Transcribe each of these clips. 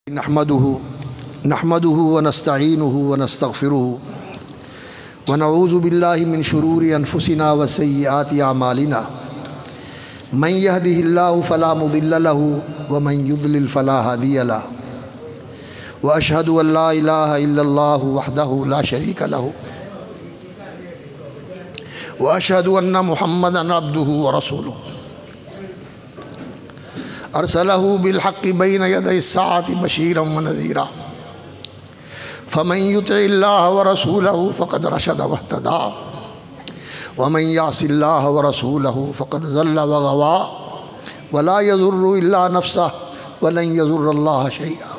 نحمده ونستعينه ونستغفره ونعوذ بالله من شرور أنفسنا وسيئات أعمالنا من يهده الله فلا مضل له ومن يضلل فلا هادي له وأشهد أن لا إله إلا الله وحده لا شريك له وأشهد أن محمدا عبده ورسوله ارسلہ بالحق بین یدی الساعۃ بشیرا ونذیرا فمن یطع اللہ ورسولہ فقد رشد واہتدی ومن یعص اللہ ورسولہ فقد ضل وغوی ولا یضر الا نفسہ ولن یضر اللہ شیئا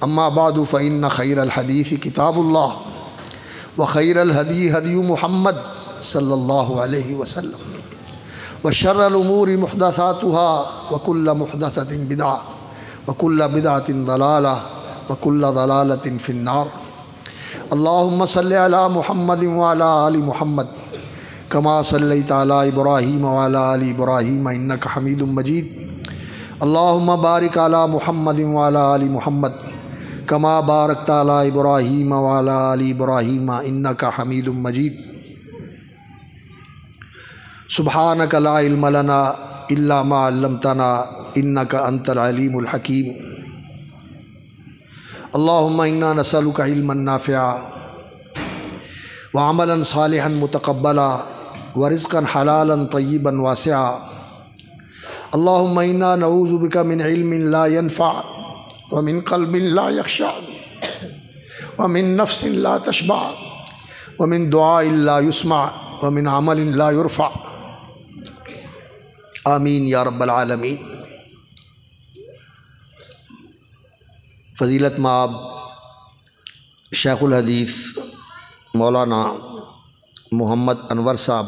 اما بعد فإن خیر الحدیث کتاب اللہ وخیر الہدی ہدی محمد صلی اللہ علیہ وسلم وشر الامور محدثاتها وكل محدثة بدعة وكل بدعة ضلالة وكل ضلالة في النار اللهم صل على محمد وعلى آل محمد كما صليت على إبراهيم وعلى آل إبراهيم إنك حميد مجيد اللهم بارك على محمد وعلى آل محمد كما باركت على إبراهيم وعلى آل إبراهيم إنك حميد مجيد سبحانک لا علم لنا الا ما علمتنا انک انت العلیم الحکیم اللہم انا نسألک علما نافعا وعملا صالحا متقبلا ورزقا حلالا طیبا واسعا اللہم انا نعوذ بک من علم لا ينفع ومن قلب لا يخشع ومن نفس لا تشبع ومن دعاء لا يسمع ومن عمل لا يرفع آمین یا رب العالمین۔ فضیلت مآب شیخ الحدیث مولانا محمد انور صاحب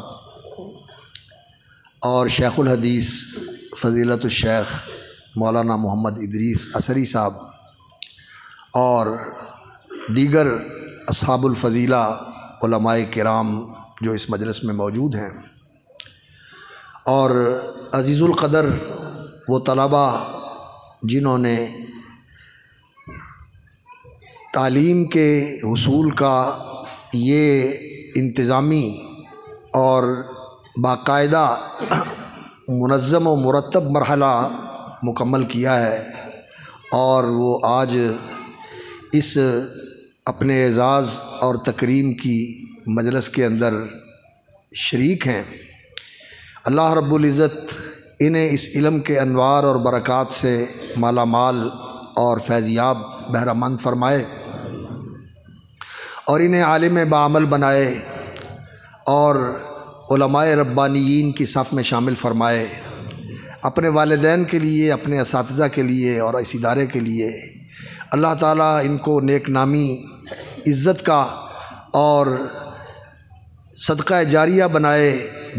اور شیخ الحدیث فضیلت الشیخ مولانا محمد ادریس اثری صاحب اور دیگر اصحاب الفضیلہ علماء کرام جو اس مجلس میں موجود ہیں، اور عزیز القدر وہ طلبہ جنہوں نے تعلیم کے حصول کا یہ انتظامی اور باقاعدہ منظم و مرتب مرحلہ مکمل کیا ہے، اور وہ آج اس اپنے اعزاز اور تکریم کی مجلس کے اندر شریک ہیں۔ اللہ رب العزت انہیں اس علم کے انوار اور برکات سے مالا مال اور فیضیاب بہرہ مند فرمائے، اور انہیں عالم بعمل بنائے اور علماء ربانیین کی صف میں شامل فرمائے۔ اپنے والدین کے لیے، اپنے اساتذہ کے لیے اور اس ادارے کے لیے اللہ تعالیٰ ان کو نیک نامی، عزت کا اور صدقہ جاریہ بنائے،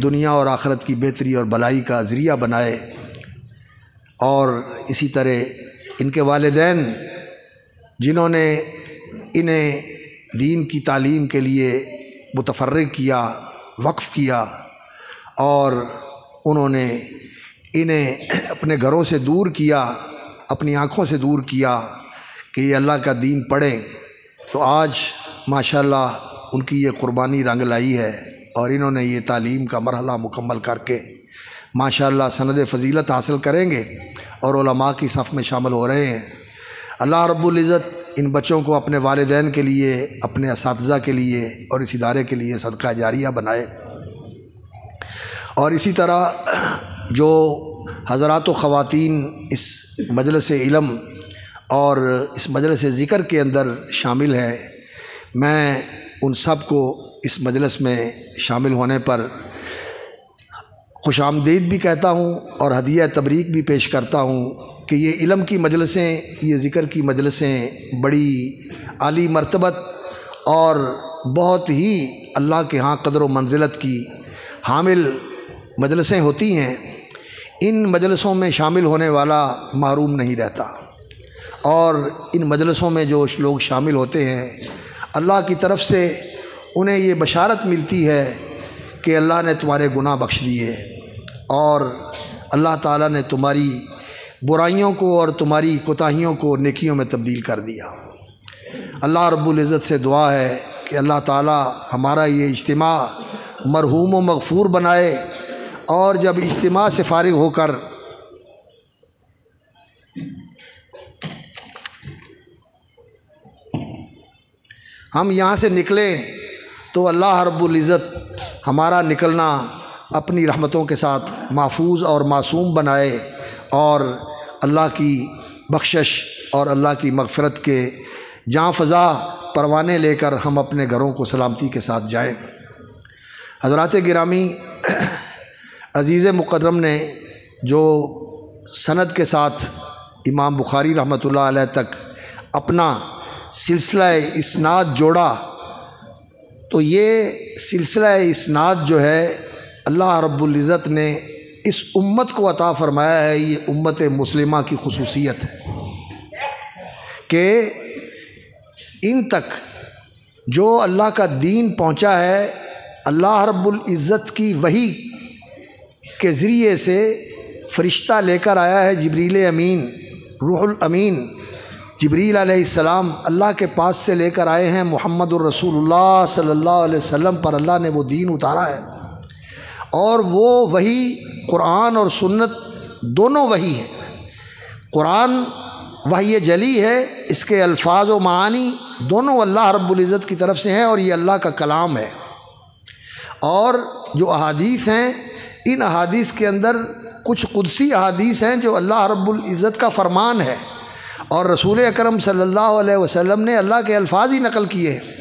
دنیا اور آخرت کی بہتری اور بھلائی کا ذریعہ بنائے، اور اسی طرح ان کے والدین جنہوں نے انہیں دین کی تعلیم کے لیے متفرغ کیا، وقف کیا، اور انہوں نے انہیں اپنے گھروں سے دور کیا، اپنی آنکھوں سے دور کیا کہ یہ اللہ کا دین پڑھیں، تو آج ماشاءاللہ ان کی یہ قربانی رنگ لائی ہے، اور انہوں نے یہ تعلیم کا مرحلہ مکمل کر کے ماشاءاللہ سند فضیلت حاصل کریں گے اور علماء کی صف میں شامل ہو رہے ہیں۔ اللہ رب العزت ان بچوں کو اپنے والدین کے لیے، اپنے اساتذہ کے لیے اور اس ادارے کے لیے صدقہ جاریہ بنائے، اور اسی طرح جو حضرات و خواتین اس مجلس علم اور اس مجلس ذکر کے اندر شامل ہیں، میں ان سب کو اس مجلس میں شامل ہونے پر خوش آمدید بھی کہتا ہوں اور ہدیہ تبریک بھی پیش کرتا ہوں کہ یہ علم کی مجلسیں، یہ ذکر کی مجلسیں بڑی عالی مرتبت اور بہت ہی اللہ کے ہاں قدر و منزلت کی حامل مجلسیں ہوتی ہیں۔ ان مجلسوں میں شامل ہونے والا محروم نہیں رہتا، اور ان مجلسوں میں جو لوگ شامل ہوتے ہیں اللہ کی طرف سے انہیں یہ بشارت ملتی ہے کہ اللہ نے تمہارے گناہ بخش دیے، اور اللہ تعالیٰ نے تمہاری برائیوں کو اور تمہاری کوتاہیوں کو نیکیوں میں تبدیل کر دیا۔ اللہ رب العزت سے دعا ہے کہ اللہ تعالی ہمارا یہ اجتماع مرحوم و مغفور بنائے، اور جب اجتماع سے فارغ ہو کر ہم یہاں سے نکلیں تو اللہ رب العزت ہمارا نکلنا اپنی رحمتوں کے ساتھ محفوظ اور معصوم بنائے، اور اللہ کی بخشش اور اللہ کی مغفرت کے جاں فضا پروانے لے کر ہم اپنے گھروں کو سلامتی کے ساتھ جائیں۔ حضرات گرامی، عزیز مکرم نے جو سند کے ساتھ امام بخاری رحمۃ اللہ علیہ تک اپنا سلسلہ اسناد جوڑا، تو یہ سلسلہ اسناد جو ہے اللہ رب العزت نے اس امت کو عطا فرمایا ہے۔ یہ امت مسلمہ کی خصوصیت ہے کہ ان تک جو اللہ کا دین پہنچا ہے، اللہ رب العزت کی وحی کے ذریعے سے فرشتہ لے کر آیا ہے، جبریل امین، روح الامین جبریل علیہ السلام اللہ کے پاس سے لے کر آئے ہیں۔ محمد الرسول اللہ صلی اللہ علیہ وسلم پر اللہ نے وہ دین اتارا ہے، اور وہ وحی قرآن اور سنت دونوں وحی ہیں۔ قرآن وحی جلی ہے، اس کے الفاظ و معانی دونوں اللہ رب العزت کی طرف سے ہیں، اور یہ اللہ کا کلام ہے۔ اور جو احادیث ہیں، ان احادیث کے اندر کچھ قدسی احادیث ہیں جو اللہ رب العزت کا فرمان ہے، اور رسول اکرم صلی اللہ علیہ وسلم نے اللہ کے الفاظ ہی نقل کیے ہیں،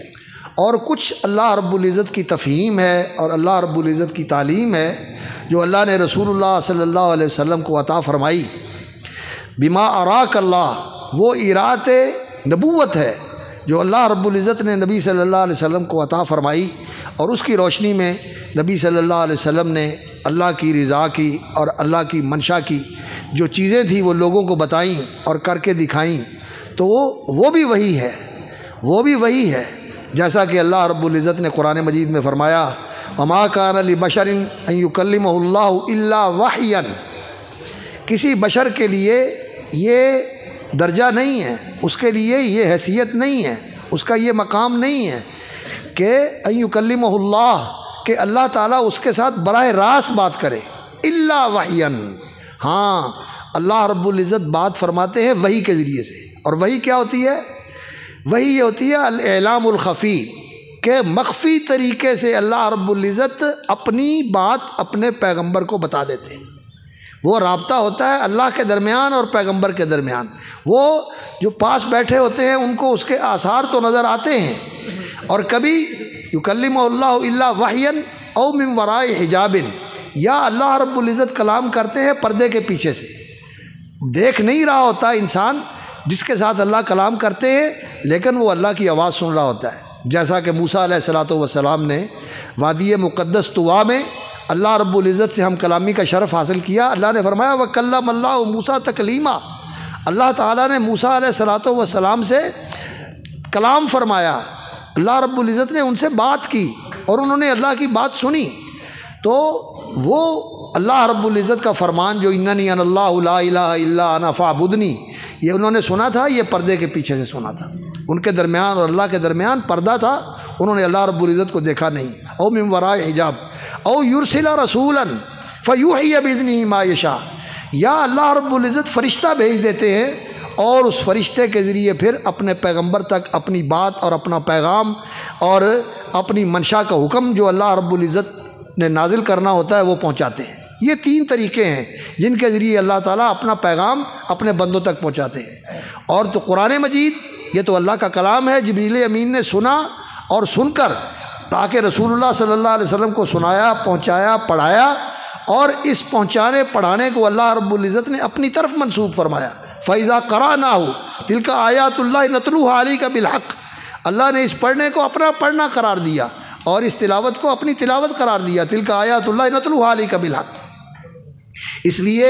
اور کچھ اللہ رب العزت کی تفہیم ہے اور اللہ رب العزت کی تعلیم ہے جو اللہ نے رسول اللہ صلی اللہ علیہ وسلم کو عطا فرمائی۔ بما اراک اللہ، وہ ارات نبوت ہے جو اللہ رب العزت نے نبی صلی اللہ علیہ وسلم کو عطا فرمائی، اور اس کی روشنی میں نبی صلی اللہ علیہ وسلم نے اللہ کی رضا کی اور اللہ کی منشا کی جو چیزیں تھیں وہ لوگوں کو بتائیں اور کر کے دکھائیں، تو وہ بھی وہی ہے، وہ بھی وہی ہے۔ جیسا کہ اللہ رب العزت نے قرآن مجید میں فرمایا، وما کان لبشر ان یکلمہ اللہ الا وحیا، کسی بشر کے لیے یہ درجہ نہیں ہے، اس کے لیے یہ حیثیت نہیں ہے، اس کا یہ مقام نہیں ہے کہ ان یکلمہ اللہ، کہ اللہ تعالیٰ اس کے ساتھ براہ راست بات کرے، الا وحیا، ہاں اللہ رب العزت بات فرماتے ہیں وحی کے ذریعے سے۔ اور وحی کیا ہوتی ہے؟ وحی یہ ہوتی ہے الاعلام الخفی، کہ مخفی طریقے سے اللہ رب العزت اپنی بات اپنے پیغمبر کو بتا دیتے ہیں۔ وہ رابطہ ہوتا ہے اللہ کے درمیان اور پیغمبر کے درمیان۔ وہ جو پاس بیٹھے ہوتے ہیں ان کو اس کے آثار تو نظر آتے ہیں، اور کبھی یکلمہ اللہ الا وحیا او من وراء حجاب، یا اللہ رب العزت کلام کرتے ہیں پردے کے پیچھے سے، دیکھ نہیں رہا ہوتا انسان جس کے ساتھ اللہ کلام کرتے ہیں، لیکن وہ اللہ کی آواز سن رہا ہوتا ہے۔ جیسا کہ موسیٰ علیہ الصلوۃ والسلام نے وادی مقدس طوا میں اللہ رب العزت سے ہم کلامی کا شرف حاصل کیا، اللہ نے فرمایا وَكَلَّمَ اللَّهُ مُوسَىٰ تَكْلِيمًا، اللہ تعالیٰ نے موسیٰ علیہ الصلوۃ والسلام سے کلام فرمایا، اللہ رب العزت نے ان سے بات کی اور انہوں نے اللہ کی بات سنی۔ تو وہ اللہ رب العزت کا فرمان جو اننی انا اللہ لا الہ الا انا فاعبدنی، یہ انہوں نے سنا تھا، یہ پردے کے پیچھے سے سنا تھا، ان کے درمیان اور اللہ کے درمیان پردہ تھا، انہوں نے اللہ رب العزت کو دیکھا نہیں۔ او من وراء حجاب او یرسل رسولا فیوحی باذنہ ما یشاء، یا اللہ رب العزت فرشتہ بھیج دیتے ہیں اور اس فرشتے کے ذریعے پھر اپنے پیغمبر تک اپنی بات اور اپنا پیغام اور اپنی منشا کا حکم جو اللہ رب العزت نے نازل کرنا ہوتا ہے وہ پہنچاتے ہیں۔ یہ تین طریقے ہیں جن کے ذریعے اللہ تعالیٰ اپنا پیغام اپنے بندوں تک پہنچاتے ہیں۔ اور تو قرآن مجید یہ تو اللہ کا کلام ہے، جبریل امین نے سنا اور سن کر تاکہ رسول اللہ صلی اللہ علیہ وسلم کو سنایا، پہنچایا، پڑھایا، اور اس پہنچانے پڑھانے کو اللہ رب العزت نے اپنی طرف منسوب فرمایا۔ فَإِذَا قَرَأْنَاهُ تِلْكَ آیَاتُ اللَّهِ نَتْلُوهَا عَلَيْكَ بِالْحَقِّ، اللہ نے اس پڑھنے کو اپنا پڑھنا قرار دیا اور اس تلاوت کو اپنی تلاوت قرار دیا۔ تِلْكَ آیَاتُ اللَّهِ نَتْلُوهَا عَلَيْكَ بِالْحَقِّ، اس لیے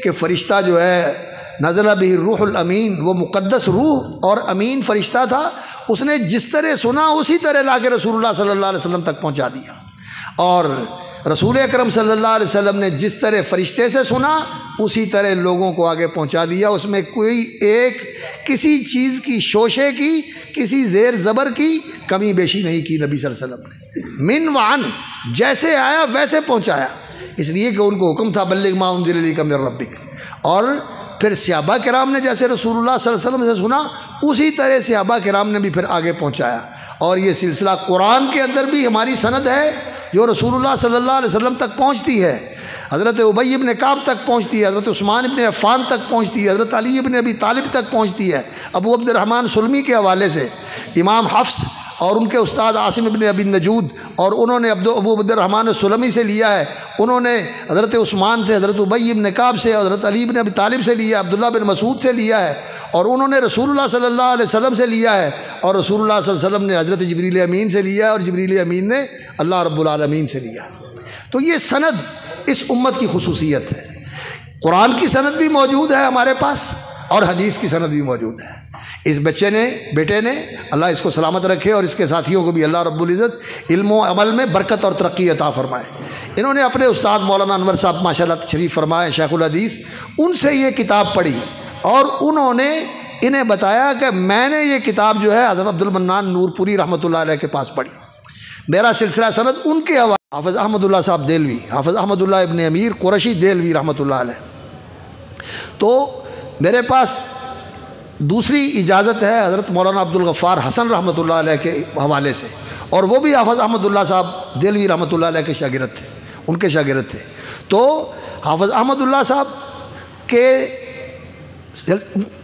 کہ فرشتہ جو ہے نزل بہ الروح الامین، وہ مقدس روح اور امین فرشتہ تھا، اس نے جس طرح سنا اسی طرح لا کے رسول اللہ صلی اللہ علیہ وسلم تک پہنچا دیا۔ اور رسول اکرم صلی اللہ علیہ وسلم نے جس طرح فرشتے سے سنا اسی طرح لوگوں کو آگے پہنچا دیا، اس میں کوئی ایک کسی چیز کی شوشے کی، کسی زیر زبر کی کمی بیشی نہیں کی نبی صلی اللہ علیہ وسلم نے، من وعن، جیسے آیا ویسے پہنچایا، اس لیے کہ ان کو حکم تھا بلغ ما انزل الیک من ربک۔ اور پھر صحابہ کرام نے جیسے رسول اللہ صلی اللہ علیہ وسلم سے سنا اسی طرح صحابہ کرام نے بھی پھر آگے پہنچایا، اور یہ سلسلہ قرآن کے اندر بھی ہماری سند ہے جو رسول اللہ صلی اللہ علیہ وسلم تک پہنچتی ہے، حضرت ابی ابن کعب تک پہنچتی ہے، حضرت عثمان ابن عفان تک پہنچتی ہے، حضرت علی ابن ابی طالب تک پہنچتی ہے، ابو عبد الرحمن سلمی کے حوالے سے امام حفص اور ان کے استاد عاصم ابن ابی نجود، اور انہوں نے ابو عبد الرحمن سلمی سے لیا ہے، انہوں نے حضرت عثمان سے، حضرت ابی ابن کعب سے، حضرت علی ابن ابی طالب سے لیا ہے، عبداللہ بن مسعود سے لیا ہے، اور انہوں نے رسول اللہ صلی اللہ علیہ وسلم سے لیا ہے، اور رسول اللہ صلی اللہ علیہ وسلم نے حضرت جبریل امین سے لیا ہے، اور جبریل امین نے اللہ رب العالمین سے لیا ہے۔ تو یہ سند اس امت کی خصوصیت ہے، قرآن کی سند بھی موجود ہے ہمارے پاس اور حدیث کی سند بھی موجود ہے۔ اس بیٹے نے اللہ اس کو سلامت رکھے، اور اس کے ساتھیوں کو بھی اللہ رب العزت علم و عمل میں برکت اور ترقی عطا فرمائے۔ انہوں نے اپنے استاد مولانا انور صاحب ماشاءاللہ تشریف فرمائے، شیخ الحدیث، ان سے یہ کتاب پڑھی، اور انہوں نے انہیں بتایا کہ میں نے یہ کتاب جو ہے حضرت عبد المنان نور پوری رحمۃ اللہ علیہ کے پاس پڑھی، میرا سلسلہ سند ان کے حوالے، حافظ احمد اللہ صاحب دہلوی، حافظ احمد اللہ ابن امیر قرشی دہلوی رحمۃ اللہ علیہ۔ تو میرے پاس دوسری اجازت ہے حضرت مولانا عبد الغفار حسن رحمۃ اللہ علیہ کے حوالے سے، اور وہ بھی حافظ احمد اللہ صاحب دہلوی رحمۃ اللہ علیہ کے شاگرد تھے، ان کے شاگرد تھے۔ تو حافظ احمد اللہ صاحب کے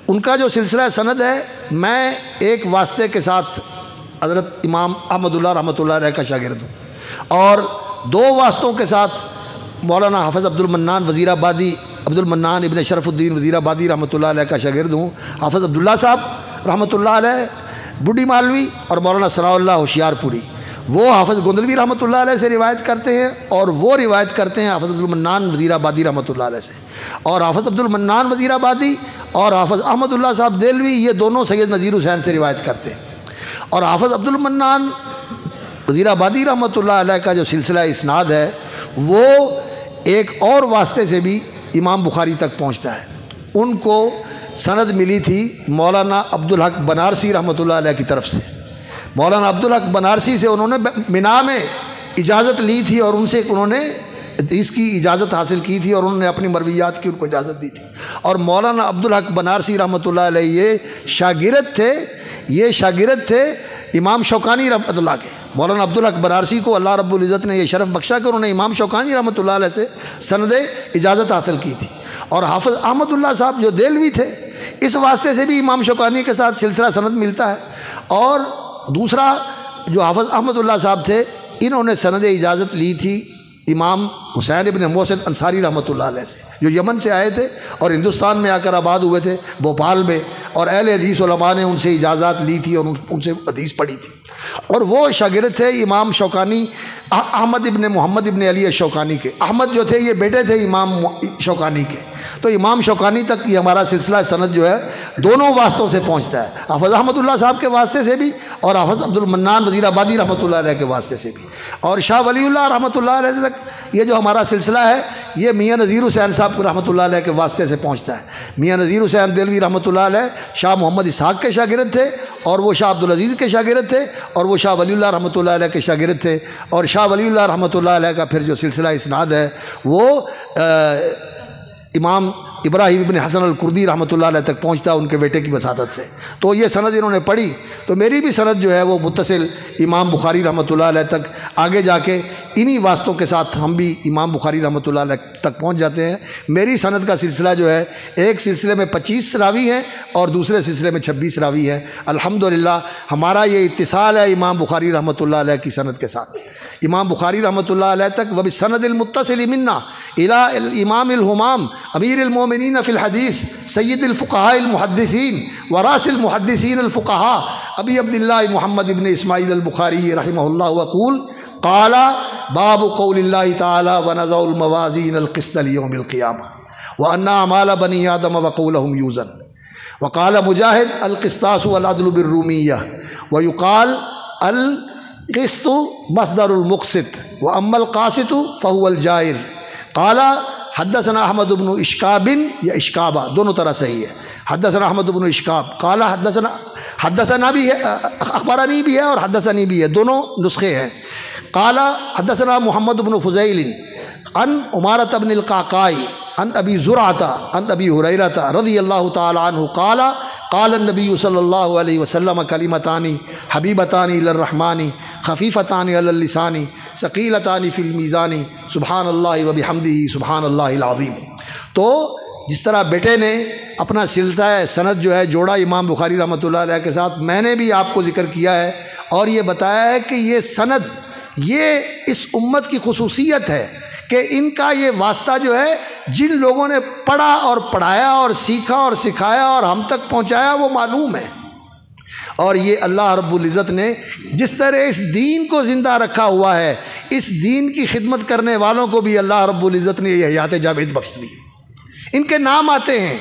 ان کا جو سلسلہ سند ہے، میں ایک واسطے کے ساتھ حضرت امام احمد اللہ رحمۃ اللہ علیہ کا شاگرد ہوں، اور دو واسطوں کے ساتھ مولانا حافظ عبد المنان وزیر آبادی، عبد المنان ابن شرف الدین وزیر آبادی رحمۃ اللہ علیہ کا شاگرد ہوں، حافظ عبداللہ صاحب رحمۃ اللہ علیہ بڈی مالوی، اور مولانا ثناء اللہ ہوشیار پوری، وہ حافظ گندلوی رحمۃ اللہ علیہ سے روایت کرتے ہیں، اور وہ روایت کرتے ہیں حافظ عبد المنان وزیر آبادی رحمۃ اللہ علیہ سے، اور حافظ عبد المنان وزیر آبادی اور حافظ احمد اللہ صاحب دہلوی یہ دونوں سید نذیر حسین سے روایت کرتے ہیں، اور حافظ عبد المنان وزیر آبادی رحمۃ اللہ علیہ کا جو سلسلہ اسناد ہے وہ ایک اور واسطے سے بھی امام بخاری تک پہنچتا ہے۔ ان کو سند ملی تھی مولانا عبدالحق بنارسی رحمۃ اللہ علیہ کی طرف سے، مولانا عبدالحق بنارسی سے انہوں نے منا میں اجازت لی تھی، اور ان سے انہوں نے اس کی اجازت حاصل کی تھی، اور انہوں نے اپنی مرویات کی ان کو اجازت دی تھی، اور مولانا عبدالحق بنارسی رحمۃ اللہ علیہ یہ شاگرد تھے امام شوکانی رحمۃ اللہ کے۔ مولانا عبدالحق بنارسی کو اللہ رب العزت نے یہ شرف بخشا کہ انہوں نے امام شوکانی رحمۃ اللہ علیہ سے سند اجازت حاصل کی تھی، اور حافظ احمد اللہ صاحب جو دہلوی تھے اس واسطے سے بھی امام شوکانی کے ساتھ سلسلہ سند ملتا ہے، اور دوسرا جو حافظ احمد اللہ صاحب تھے انہوں نے سند اجازت لی تھی امام حسین ابن محسن انصاری رحمۃ اللہ علیہ سے، جو یمن سے آئے تھے اور ہندوستان میں آ کر آباد ہوئے تھے بھوپال میں، اور اہل حدیث علماء نے ان سے اجازت لی تھی اور ان سے حدیث پڑھی تھی، اور وہ شاگرد تھے امام شوکانی احمد ابن محمد ابن علی الشوکانی کے۔ احمد جو تھے یہ بیٹے تھے امام شوکانی کے، تو امام شوکانی تک یہ ہمارا سلسلہ سند جو ہے دونوں واسطوں سے پہنچتا ہے، حافظ احمد اللہ صاحب کے واسطے سے بھی اور حافظ عبد المنان وزیر آبادی رحمۃ اللہ علیہ کے واسطے سے بھی، اور شاہ ولی اللہ رحمۃ اللہ علیہ تک یہ جو ہمارا سلسلہ ہے یہ میاں نذیر حسین صاحب رحمۃ اللہ علیہ کے واسطے سے پہنچتا ہے۔ میاں نذیر حسین دہلوی رحمۃ اللہ علیہ شاہ محمد اسحاق کے شاگرد تھے، اور وہ شاہ عبدالعزیز کے شاگرد تھے، اور وہ شاہ ولی اللہ رحمۃ اللہ علیہ کے شاگرد تھے، اور شاہ ولی اللہ رحمۃ اللہ علیہ کا پھر جو سلسلہ اسناد ہے وہ امام ابراہیم ابن حسن الکردی رحمۃ اللہ علیہ تک پہنچتا ان کے بیٹے کی وساطت سے۔ تو یہ سند انہوں نے پڑھی، تو میری بھی سند جو ہے وہ متصل امام بخاری رحمۃ اللہ علیہ تک آگے جا کے انہی واسطوں کے ساتھ ہم بھی امام بخاری رحمۃ اللہ علیہ تک پہنچ جاتے ہیں۔ میری سند کا سلسلہ جو ہے ایک سلسلے میں 25 راوی ہیں اور دوسرے سلسلے میں 26 راوی ہیں۔ الحمدللہ ہمارا یہ اتصال ہے امام بخاری رحمۃ اللہ علیہ کی سند کے ساتھ، امام بخاری رحمۃ اللہ علیہ تک وبالسند المتصل منا الى الامام الہمام امیر المومنین فی الحدیث سید الفقہاء المحدثین وراث المحدثین الفقہاء ابی عبداللہ محمد ابن اسماعیل البخاری رحمہ اللہ وقول قال باب قول اللہ تعالی ونضع الموازین القسط لیوم القیامہ وان اعمال بنی آدم وقولهم یوزن وقال مجاہد القسطاس والعدل بالرومیہ ویقال قسط مصدر المقسط واما القاسط فهو الجائر. قال حدثنا احمد بن اشکاب یا اشکابہ دونوں طرح صحیح ہے. حدثنا احمد بن اشکاب قال حدثنا بھی ہے، اخبرانی بھی ہے اور حدثنی بھی ہے، دونوں نسخے ہیں. قال حدثنا محمد بن فضیل عن عمارة بن القعقاع عن ابی زرعۃ عن ابی ہریرۃ رضی اللہ تعالی عنہ قال قال النبی صلی اللہ علیہ وسلم کلمتان حبیبتان الی الرحمن خفیفتان علی اللسان ثقیلتان فی المیزان سبحان اللہ وبحمدہ سبحان اللہ العظیم. تو جس طرح بیٹے نے اپنا سلسلہ سند جو ہے جوڑا امام بخاری رحمۃ اللہ علیہ کے ساتھ، میں نے بھی آپ کو ذکر کیا ہے اور یہ بتایا ہے کہ یہ سند یہ اس امت کی خصوصیت ہے کہ ان کا یہ واسطہ جو ہے جن لوگوں نے پڑھا اور پڑھایا اور سیکھا اور سکھایا اور ہم تک پہنچایا وہ معلوم ہے. اور یہ اللہ رب العزت نے جس طرح اس دین کو زندہ رکھا ہوا ہے، اس دین کی خدمت کرنے والوں کو بھی اللہ رب العزت نے یہ حیات جاوید بخش دی. ان کے نام آتے ہیں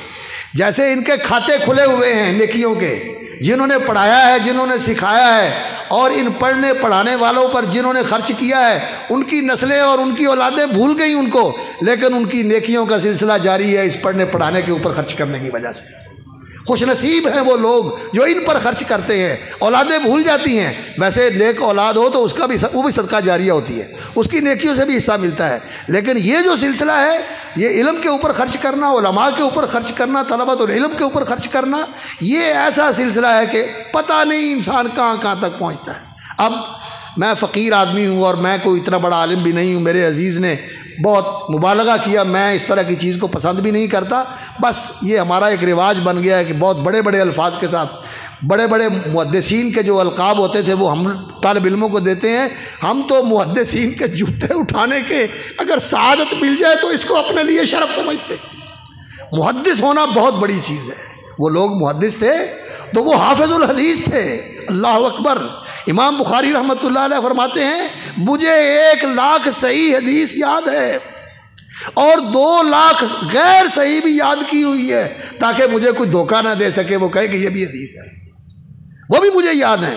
جیسے ان کے کھاتے کھلے ہوئے ہیں نیکیوں کے، جنہوں نے پڑھایا ہے، جنہوں نے سکھایا ہے، اور ان پڑھنے پڑھانے والوں پر جنہوں نے خرچ کیا ہے ان کی نسلیں اور ان کی اولادیں بھول گئیں ان کو، لیکن ان کی نیکیوں کا سلسلہ جاری ہے اس پڑھنے پڑھانے کے اوپر خرچ کرنے کی وجہ سے. خوش نصیب ہیں وہ لوگ جو ان پر خرچ کرتے ہیں. اولادیں بھول جاتی ہیں، ویسے نیک اولاد ہو تو اس کا بھی وہ بھی صدقہ جاریہ ہوتی ہے، اس کی نیکیوں سے بھی حصہ ملتا ہے. لیکن یہ جو سلسلہ ہے یہ علم کے اوپر خرچ کرنا، علماء کے اوپر خرچ کرنا، طلبۃ العلم کے اوپر خرچ کرنا، یہ ایسا سلسلہ ہے کہ پتہ نہیں انسان کہاں کہاں تک پہنچتا ہے. اب میں فقیر آدمی ہوں اور میں کوئی اتنا بڑا عالم بھی نہیں ہوں، میرے عزیز نے بہت مبالغہ کیا، میں اس طرح کی چیز کو پسند بھی نہیں کرتا. بس یہ ہمارا ایک رواج بن گیا ہے کہ بہت بڑے بڑے الفاظ کے ساتھ بڑے بڑے محدثین کے جو القاب ہوتے تھے وہ ہم طالب علموں کو دیتے ہیں. ہم تو محدثین کے جوتے اٹھانے کے اگر سعادت مل جائے تو اس کو اپنے لیے شرف سمجھتے. محدث ہونا بہت بڑی چیز ہے. وہ لوگ محدث تھے تو وہ حافظ الحدیث تھے. اللہ اکبر. امام بخاری رحمۃ اللہ علیہ فرماتے ہیں مجھے 1,00,000 صحیح حدیث یاد ہے اور 2,00,000 غیر صحیح بھی یاد کی ہوئی ہے تاکہ مجھے کوئی دھوکہ نہ دے سکے وہ کہے کہ یہ بھی حدیث ہے. وہ بھی مجھے یاد ہیں.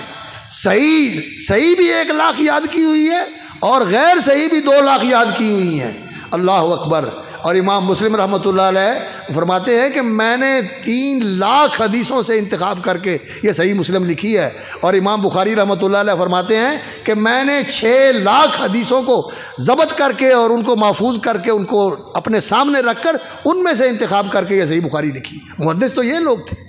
صحیح بھی 1,00,000 یاد کی ہوئی ہے اور غیر صحیح بھی 2,00,000 یاد کی ہوئی ہیں. اللہ اکبر. اور امام مسلم رحمۃ اللہ علیہ فرماتے ہیں کہ میں نے 3,00,000 حدیثوں سے انتخاب کر کے یہ صحیح مسلم لکھی ہے. اور امام بخاری رحمۃ اللہ علیہ فرماتے ہیں کہ میں نے 6,00,000 حدیثوں کو ضبط کر کے اور ان کو محفوظ کر کے ان کو اپنے سامنے رکھ کر ان میں سے انتخاب کر کے یہ صحیح بخاری لکھی. محدث تو یہ لوگ تھے،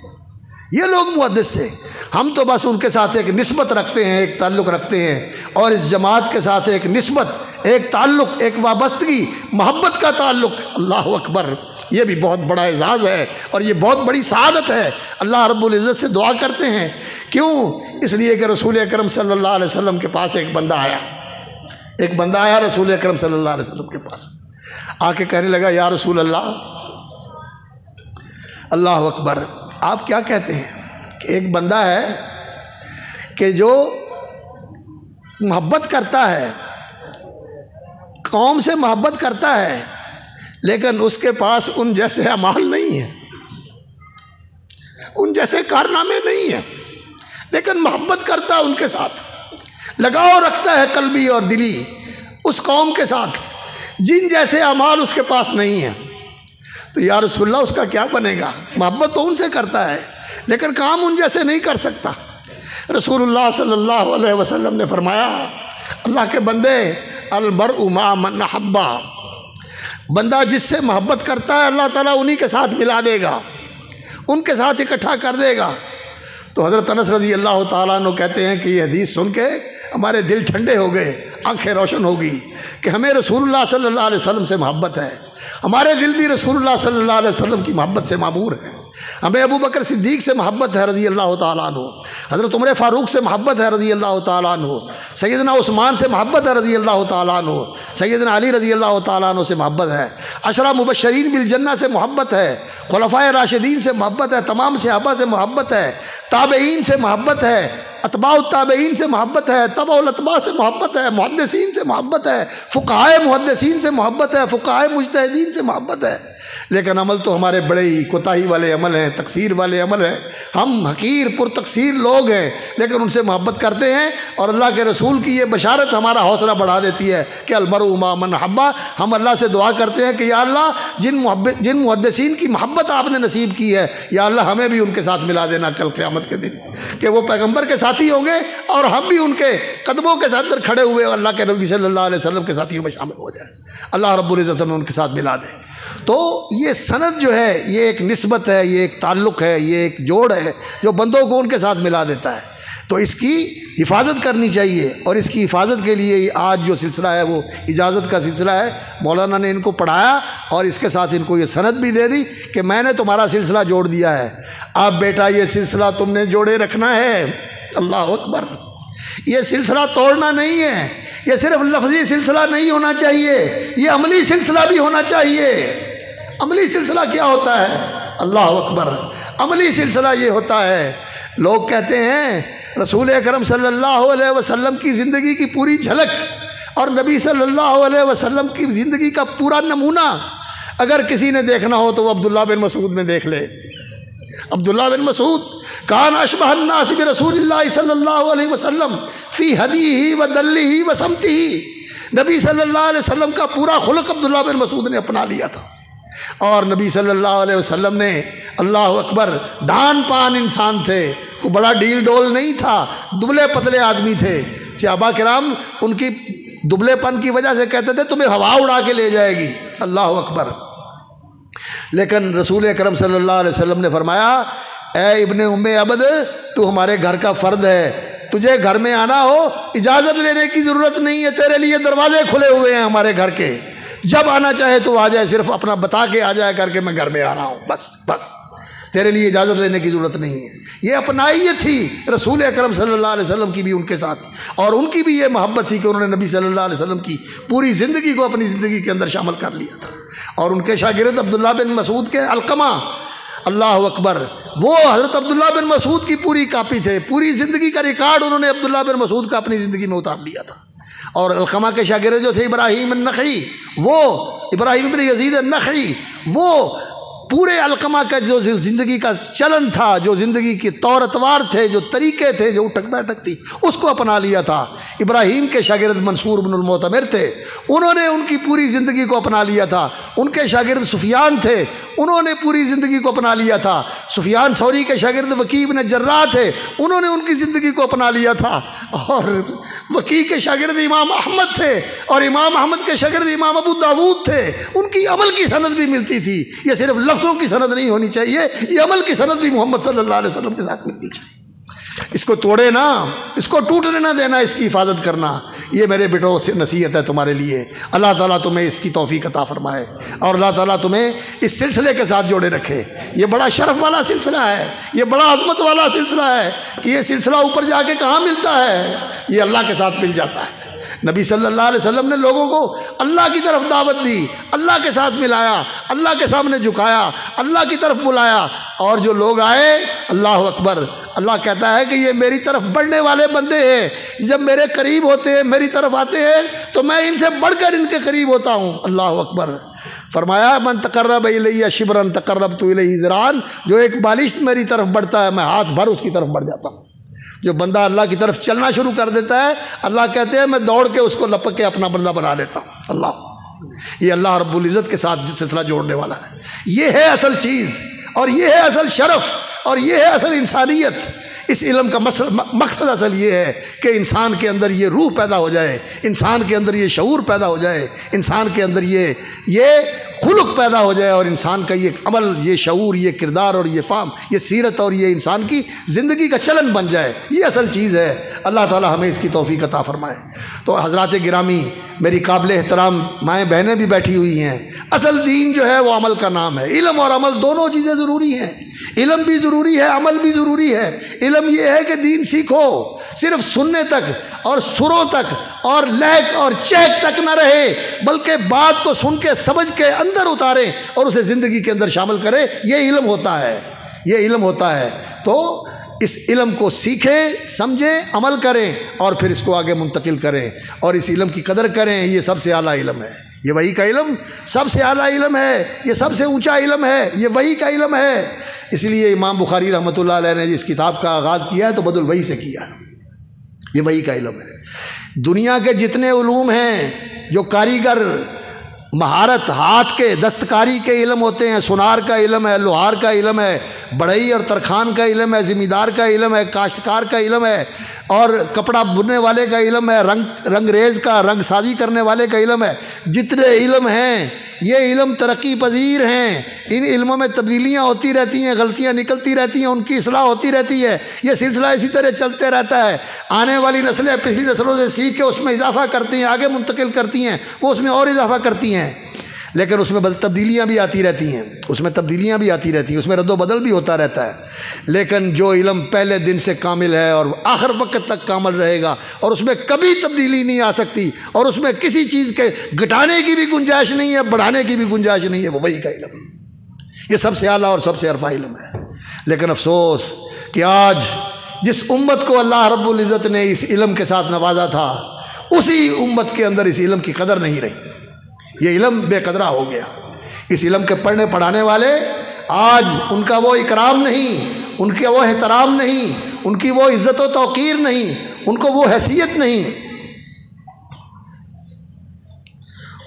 یہ لوگ محدث تھے. ہم تو بس ان کے ساتھ ایک نسبت رکھتے ہیں، ایک تعلق رکھتے ہیں، اور اس جماعت کے ساتھ ایک نسبت، ایک تعلق، ایک وابستگی، محبت کا تعلق. اللہ اکبر. یہ بھی بہت بڑا اعزاز ہے اور یہ بہت بڑی سعادت ہے. اللہ رب العزت سے دعا کرتے ہیں. کیوں؟ اس لیے کہ رسول اکرم صلی اللہ علیہ وسلم کے پاس ایک بندہ آیا رسول اکرم صلی اللہ علیہ وسلم کے پاس آ کے کہنے لگا یا رسول اللہ. اللہ اکبر. آپ کیا کہتے ہیں کہ ایک بندہ ہے کہ جو محبت کرتا ہے، قوم سے محبت کرتا ہے، لیکن اس کے پاس ان جیسے اعمال نہیں ہیں، ان جیسے کارنامے نہیں ہیں، لیکن محبت کرتا ہے ان کے ساتھ، لگاؤ رکھتا ہے قلبی اور دلی اس قوم کے ساتھ جن جیسے اعمال اس کے پاس نہیں ہیں. تو یا رسول اللہ اس کا کیا بنے گا؟ محبت تو ان سے کرتا ہے لیکن کام ان جیسے نہیں کر سکتا. رسول اللہ صلی اللہ علیہ وسلم نے فرمایا اللہ کے بندے المرء مع من احب، بندہ جس سے محبت کرتا ہے اللہ تعالیٰ انہی کے ساتھ ملا دے گا، ان کے ساتھ اکٹھا کر دے گا. تو حضرت انس رضی اللہ تعالیٰ عنہ کہتے ہیں کہ یہ حدیث سن کے ہمارے دل ٹھنڈے ہو گئے، آنکھیں روشن ہو گئی کہ ہمیں رسول اللہ صلی اللہ علیہ وسلم سے محبت ہے. ہمارے دل بھی رسول اللہ صلی اللہ علیہ وسلم کی محبت سے معمور ہیں. ہمیں ابو بکر صدیق سے محبت ہے رضی اللہ تعالیٰ عنہ، حضرت عمر فاروق سے محبت ہے رضی اللہ تعالیٰ عنہ، سیدنا عثمان سے محبت ہے رضی اللہ تعالیٰ عنہ، سیدنا علی رضی اللہ تعالیٰ عنہ سے محبت ہے، عشرہ مبشرین بالجنہ سے محبت ہے، خلفائے راشدین سے محبت ہے، تمام صحابہ سے محبت ہے، تابعین سے محبت ہے، اتباع التابعین سے محبت ہے، تبع الاتباع سے محبت ہے، محدثین سے محبت ہے، فقہائے محدثین سے محبت ہے، فقہائے مجتہدین سے محبت ہے، لیکن عمل تو ہمارے بڑے ہی کوتاہی والے عمل ہیں، تقصیر والے عمل ہیں، ہم حقیر پر تقصیر لوگ ہیں، لیکن ان سے محبت کرتے ہیں، اور اللہ کے رسول کی یہ بشارت ہمارا حوصلہ بڑھا دیتی ہے کہ المرء مع من احب۔ ہم اللہ سے دعا کرتے ہیں کہ یا اللہ جن محدثین کی محبت آپ نے نصیب کی ہے، یا اللہ ہمیں بھی ان کے ساتھ ملا دینا کل قیامت کے دن، کہ وہ پیغمبر کے ساتھی ہوں گے اور ہم بھی ان کے قدموں کے ساتھ در کھڑے ہوئے اللہ کے نبی صلی اللہ علیہ وسلم کے ساتھیوں میں شامل ہو جائیں، اللہ رب العزت ہمیں ان کے ساتھ ملا دے۔ تو یہ سند جو ہے یہ ایک نسبت ہے، یہ ایک تعلق ہے، یہ ایک جوڑ ہے جو بندوں کو ان کے ساتھ ملا دیتا ہے، تو اس کی حفاظت کرنی چاہیے، اور اس کی حفاظت کے لیے آج جو سلسلہ ہے وہ اجازت کا سلسلہ ہے۔ مولانا نے ان کو پڑھایا اور اس کے ساتھ ان کو یہ سند بھی دے دی کہ میں نے تمہارا سلسلہ جوڑ دیا ہے، اب بیٹا یہ سلسلہ تم نے جوڑے رکھنا ہے۔ اللہ اکبر! یہ سلسلہ توڑنا نہیں ہے، یہ صرف لفظی سلسلہ نہیں ہونا چاہیے، یہ عملی سلسلہ بھی ہونا چاہیے۔ عملی سلسلہ کیا ہوتا ہے؟ اللہ اکبر! عملی سلسلہ یہ ہوتا ہے، لوگ کہتے ہیں رسول اکرم صلی اللہ علیہ وسلم کی زندگی کی پوری جھلک اور نبی صلی اللہ علیہ وسلم کی زندگی کا پورا نمونہ اگر کسی نے دیکھنا ہو تو وہ عبداللہ بن مسعود میں دیکھ لے۔ عبداللہ بن مسعود کان اشبہ الناس برسول اللہ صلی اللہ علیہ وسلم فی ہدیہ و دلہ و سمتہ۔ نبی صلی اللہ علیہ وسلم کا پورا خلق عبداللہ بن مسعود نے اپنا لیا تھا، اور نبی صلی اللہ علیہ وسلم نے اللہ اکبر دان پان انسان تھے، کوئی بڑا ڈیل ڈول نہیں تھا، دبلے پتلے آدمی تھے۔ صحابہ کرام ان کی دبلے پن کی وجہ سے کہتے تھے تمہیں ہوا اڑا کے لے جائے گی۔ اللہ اکبر! لیکن رسول اکرم صلی اللہ علیہ وسلم نے فرمایا اے ابن ام عبد تو ہمارے گھر کا فرد ہے، تجھے گھر میں آنا ہو اجازت لینے کی ضرورت نہیں ہے، تیرے لیے دروازے کھلے ہوئے ہیں ہمارے گھر کے، جب آنا چاہے تو آ جائے، صرف اپنا بتا کے آ جائے کر کے میں گھر میں آ رہا ہوں، بس تیرے لیے اجازت لینے کی ضرورت نہیں ہے۔ یہ اپنائیت تھی رسول اکرم صلی اللہ علیہ وسلم کی بھی ان کے ساتھ، اور ان کی بھی یہ محبت تھی کہ انہوں نے نبی صلی اللہ علیہ وسلم کی پوری زندگی کو اپنی زندگی کے اندر شامل کر لیا تھا۔ اور ان کے شاگرد عبداللہ بن مسعود کے علقمہ، اللہ اکبر، وہ حضرت عبداللہ بن مسعود کی پوری کاپی تھے، پوری زندگی کا ریکارڈ انہوں نے عبداللہ بن مسعود کا اپنی زندگی میں اتار لیا تھا۔ اور علقمہ کے شاگرد جو تھے ابراہیم النخعی، وہ ابراہیم بن یزید النخعی، وہ پورے علقمہ کا جو زندگی کا چلن تھا، جو زندگی کے طور اطوار تھے، جو طریقے تھے، جو اٹھک بیٹھک تھی، اس کو اپنا لیا تھا۔ ابراہیم کے شاگرد منصور بن المعتمر تھے، انہوں نے ان کی پوری زندگی کو اپنا لیا تھا۔ ان کے شاگرد سفیان تھے، انہوں نے پوری زندگی کو اپنا لیا تھا۔ سفیان ثوری کے شاگرد وکیع بن جراح تھے، انہوں نے ان کی زندگی کو اپنا لیا تھا۔ اور وکیع کے شاگرد امام احمد تھے، اور امام احمد کے شاگرد امام ابو داود تھے، ان کی عمل کی سند بھی ملتی تھی۔ یہ صرف لفظوں کی سند نہیں ہونی چاہیے، یہ عمل کی سند بھی محمد صلی اللہ علیہ وسلم کے ساتھ ملنی چاہیے۔ اس کو توڑے نہ، اس کو ٹوٹنے نہ دینا، اس کی حفاظت کرنا، یہ میرے بیٹوں سے نصیحت ہے تمہارے لیے۔ اللہ تعالیٰ تمہیں اس کی توفیق عطا فرمائے، اور اللہ تعالیٰ تمہیں اس سلسلے کے ساتھ جوڑے رکھے۔ یہ بڑا شرف والا سلسلہ ہے، یہ بڑا عظمت والا سلسلہ ہے کہ یہ سلسلہ اوپر جا کے کہاں ملتا ہے، یہ اللہ کے ساتھ مل جاتا ہے۔ نبی صلی اللہ علیہ وسلم نے لوگوں کو اللہ کی طرف دعوت دی، اللہ کے ساتھ ملایا، اللہ کے سامنے جھکایا، اللہ کی طرف بلایا، اور جو لوگ آئے، اللہ اکبر، اللہ کہتا ہے کہ یہ میری طرف بڑھنے والے بندے ہیں، جب میرے قریب ہوتے ہیں، میری طرف آتے ہیں، تو میں ان سے بڑھ کر ان کے قریب ہوتا ہوں۔ اللہ اکبر! فرمایا من تقرب الی شبرا تقربت الیہ ذراعا، جو ایک بالش میری طرف بڑھتا ہے میں ہاتھ بھر اس کی طرف بڑھ جاتا ہوں۔ جو بندہ اللہ کی طرف چلنا شروع کر دیتا ہے، اللہ کہتے ہیں میں دوڑ کے اس کو لپک کے اپنا بندہ بنا لیتا ہوں۔ اللہ، یہ اللہ رب العزت کے ساتھ سلسلہ جوڑنے والا ہے۔ یہ ہے اصل چیز، اور یہ ہے اصل شرف، اور یہ ہے اصل انسانیت۔ اس علم کا مقصد اصل یہ ہے کہ انسان کے اندر یہ روح پیدا ہو جائے، انسان کے اندر یہ شعور پیدا ہو جائے، انسان کے اندر یہ خلق پیدا ہو جائے، اور انسان کا یہ عمل، یہ شعور، یہ کردار اور یہ فہم، یہ سیرت اور یہ انسان کی زندگی کا چلن بن جائے۔ یہ اصل چیز ہے۔ اللہ تعالی ہمیں اس کی توفیق عطا فرمائے۔ تو حضرات گرامی، میری قابل احترام مائیں بہنیں بھی بیٹھی ہوئی ہیں، اصل دین جو ہے وہ عمل کا نام ہے۔ علم اور عمل دونوں چیزیں ضروری ہیں، علم بھی ضروری ہے، عمل بھی ضروری ہے۔ علم یہ ہے کہ دین سیکھو، صرف سننے تک اور سروں تک اور لہک اور چہک تک نہ رہے، بلکہ بات کو سن کے سمجھ کے اندر اتاریں اور اسے زندگی کے اندر شامل کریں۔ یہ علم ہوتا ہے، یہ علم ہوتا ہے۔ تو اس علم کو سیکھیں، سمجھیں، عمل کریں اور پھر اس کو آگے منتقل کریں اور اس علم کی قدر کریں۔ یہ سب سے اعلیٰ علم ہے، یہ وحی کا علم سب سے اعلیٰ علم ہے، یہ سب سے اونچا علم ہے، یہ وحی کا علم ہے۔ اس لیے امام بخاری رحمۃ اللہ علیہ نے جس کتاب کا آغاز کیا ہے تو بدل وحی سے کیا ہے، یہ وحی کا علم ہے۔ دنیا کے جتنے علوم ہیں جو کاریگر مہارت ہاتھ کے دستکاری کے علم ہوتے ہیں، سونار کا علم ہے، لوہار کا علم ہے، بڑھئی اور ترخان کا علم ہے، زمیندار کا علم ہے، کاشتکار کا علم ہے، اور کپڑا بننے والے کا علم ہے، رنگ ریز کا، رنگ سازی کرنے والے کا علم ہے، جتنے علم ہیں یہ علم ترقی پذیر ہیں۔ ان علموں میں تبدیلیاں ہوتی رہتی ہیں، غلطیاں نکلتی رہتی ہیں، ان کی اصلاح ہوتی رہتی ہے، یہ سلسلہ اسی طرح چلتے رہتا ہے۔ آنے والی نسلیں پچھلی نسلوں سے سیکھ کے اس میں اضافہ کرتی ہیں، آگے منتقل کرتی ہیں، وہ اس میں اور اضافہ کرتی ہیں، لیکن اس میں تبدیلیاں بھی آتی رہتی ہیں، اس میں تبدیلیاں بھی آتی رہتی ہیں، اس میں رد و بدل بھی ہوتا رہتا ہے۔ لیکن جو علم پہلے دن سے کامل ہے اور آخر وقت تک کامل رہے گا اور اس میں کبھی تبدیلی نہیں آ سکتی اور اس میں کسی چیز کے گھٹانے کی بھی گنجائش نہیں ہے، بڑھانے کی بھی گنجائش نہیں ہے، وہ وحی کا علم، یہ سب سے اعلیٰ اور سب سے عرفہ علم ہے۔ لیکن افسوس کہ آج جس امت کو اللہ رب العزت نے اس علم کے ساتھ نوازا تھا، اسی امت کے اندر اس علم کی قدر نہیں رہی، یہ علم بے قدرہ ہو گیا۔ اس علم کے پڑھنے پڑھانے والے آج ان کا وہ اکرام نہیں، ان کا وہ احترام نہیں، ان کی وہ عزت و توقیر نہیں، ان کو وہ حیثیت نہیں،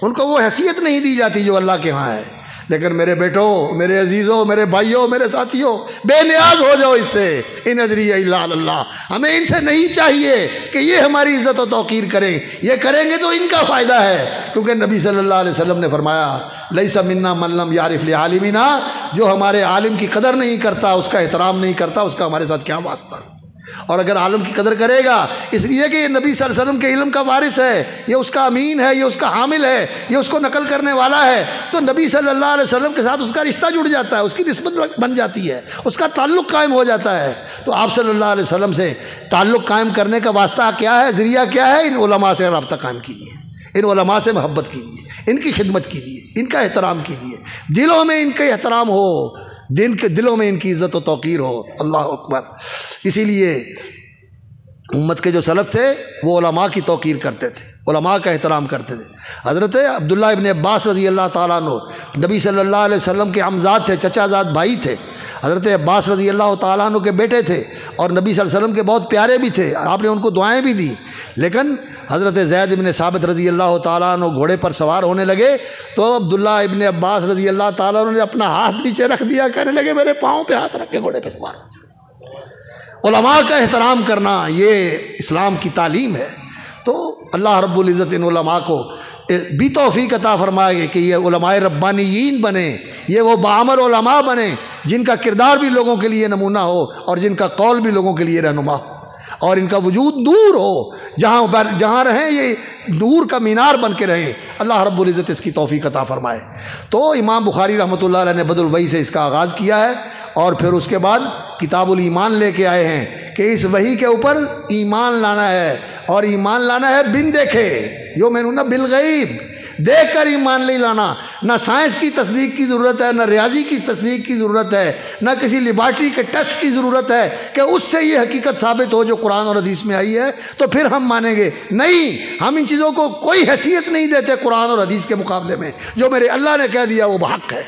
ان کو وہ حیثیت نہیں دی جاتی جو اللہ کے ہاں ہے۔ لیکن میرے بیٹوں، میرے عزیزوں، میرے بھائیوں، میرے ساتھیوں، بے نیاز ہو جاؤ اس سے، ان اجری الا علی اللہ۔ ہمیں ان سے نہیں چاہیے کہ یہ ہماری عزت و توقیر کریں، یہ کریں گے تو ان کا فائدہ ہے، کیونکہ نبی صلی اللہ علیہ وسلم نے فرمایا لیس منا من لم یعرف لعالمنا، جو ہمارے عالم کی قدر نہیں کرتا، اس کا احترام نہیں کرتا، اس کا ہمارے ساتھ کیا واسطہ۔ اور اگر عالم کی قدر کرے گا اس لیے کہ یہ نبی صلی اللہ علیہ وسلم کے علم کا وارث ہے، یہ اس کا امین ہے، یہ اس کا حامل ہے، یہ اس کو نقل کرنے والا ہے، تو نبی صلی اللہ علیہ وسلم کے ساتھ اس کا رشتہ جڑ جاتا ہے، اس کی نسبت بن جاتی ہے، اس کا تعلق قائم ہو جاتا ہے۔ تو آپ صلی اللہ علیہ وسلم سے تعلق قائم کرنے کا واسطہ کیا ہے، ذریعہ کیا ہے؟ ان علماء سے رابطہ قائم کیجیے، ان علماء سے محبت کیجیے، ان کی خدمت کیجیے، ان کا احترام کیجیے، دلوں میں ان کے احترام ہو، دلوں میں ان کی عزت و توقیر ہو۔ اللہ اکبر۔ اسی لیے امت کے جو سلف تھے وہ علماء کی توقیر کرتے تھے، علماء کا احترام کرتے تھے۔ حضرت عبداللہ ابن عباس رضی اللہ تعالیٰ عنہ نبی صلی اللہ علیہ وسلم کے عمزاد تھے، چچا زاد بھائی تھے۔ حضرت عباس رضی اللہ تعالیٰ عنہ کے بیٹے تھے اور نبی صلی اللہ علیہ وسلم کے بہت پیارے بھی تھے، آپ نے ان کو دعائیں بھی دی۔ لیکن حضرت زید ابن ثابت رضی اللہ تعالیٰ عنہ گھوڑے پر سوار ہونے لگے تو عبداللہ ابن عباس رضی اللہ تعالیٰ عنہ نے اپنا ہاتھ نیچے رکھ دیا، کہنے لگے میرے پاؤں پہ ہاتھ رکھ کے گھوڑے پہ سوار ہو۔ علماء کا احترام کرنا یہ اسلام کی تعلیم ہے۔ تو اللہ رب العزت ان علماء کو بھی توفیق عطا فرمائے کہ یہ علماء ربانیین بنے، یہ وہ باعمر علماء بنے جن کا کردار بھی لوگوں کے لیے نمونہ ہو اور جن کا قول بھی لوگوں کے لیے رہنما ہو، اور ان کا وجود نور ہو، جہاں رہیں یہ نور کا مینار بن کے رہیں۔ اللہ رب العزت اس کی توفیق عطا فرمائے۔ تو امام بخاری رحمۃ اللہ علیہ نے بدل وحی سے اس کا آغاز کیا ہے اور پھر اس کے بعد کتاب الایمان لے کے آئے ہیں کہ اس وحی کے اوپر ایمان لانا ہے، اور ایمان لانا ہے بن دیکھے، یؤمنون بالغیب، دیکھ کر ایمان نہیں لانا۔ نہ سائنس کی تصدیق کی ضرورت ہے، نہ ریاضی کی تصدیق کی ضرورت ہے، نہ کسی لیبارٹری کے ٹیسٹ کی ضرورت ہے کہ اس سے یہ حقیقت ثابت ہو جو قرآن اور حدیث میں آئی ہے تو پھر ہم مانیں گے۔ نہیں، ہم ان چیزوں کو کوئی حیثیت نہیں دیتے قرآن اور حدیث کے مقابلے میں۔ جو میرے اللہ نے کہہ دیا وہ بحق ہے۔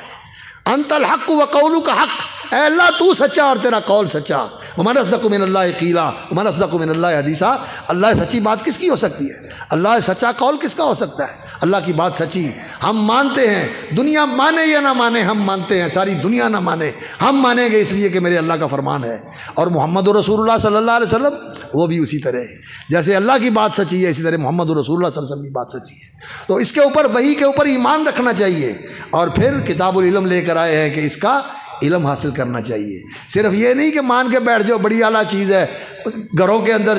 انت الحق وقولک حق، اے اللہ تو سچا اور تیرا قول سچا۔ ومن اصدق من اللہ قیلا ومن اصدق من اللہ حدیثا۔ اللہ سچی بات کس کی ہو سکتی ہے؟ اللہ سچا قول کس کا ہو سکتا ہے؟ اللہ کی بات سچی، ہم مانتے ہیں، دنیا مانے یا نہ مانے ہم مانتے ہیں، ساری دنیا نہ مانے ہم مانیں گے، اس لیے کہ میرے اللہ کا فرمان ہے۔ اور محمد رسول اللہ صلی اللہ علیہ وسلم وہ بھی اسی طرح ہے، جیسے اللہ کی بات سچی ہے اسی طرح محمد رسول اللہ صلی اللہ علیہ وسلم کی بات سچی ہے۔ تو اس کے اوپر وحی کے اوپر ایمان رکھنا چاہیے، اور پھر کتاب العلم لے کر آئے ہیں کہ اس کا علم حاصل کرنا چاہیے۔ صرف یہ نہیں کہ مان کے بیٹھ جاؤ بڑی اعلیٰ چیز ہے، گھروں کے اندر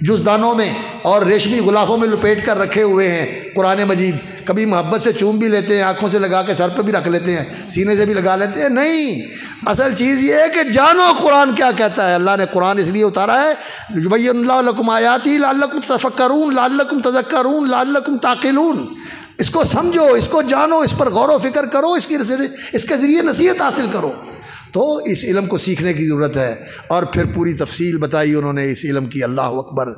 جزدانوں میں اور ریشمی غلافوں میں لپیٹ کر رکھے ہوئے ہیں قرآن مجید، کبھی محبت سے چوم بھی لیتے ہیں، آنکھوں سے لگا کے سر پہ بھی رکھ لیتے ہیں، سینے سے بھی لگا لیتے ہیں۔ نہیں، اصل چیز یہ ہے کہ جانو قرآن کیا کہتا ہے۔ اللہ نے قرآن اس لیے اتارا ہے یبین اللہ لکم آیاتہ لعلکم تفکرون لعلکم تذکرون لعلکم تعقلون۔ اس کو سمجھو، اس کو جانو، اس پر غور و فکر کرو، اس کے ذریعے نصیحت حاصل کرو۔ تو اس علم کو سیکھنے کی ضرورت ہے۔ اور پھر پوری تفصیل بتائی انہوں نے اس علم کی، اللہ اکبر۔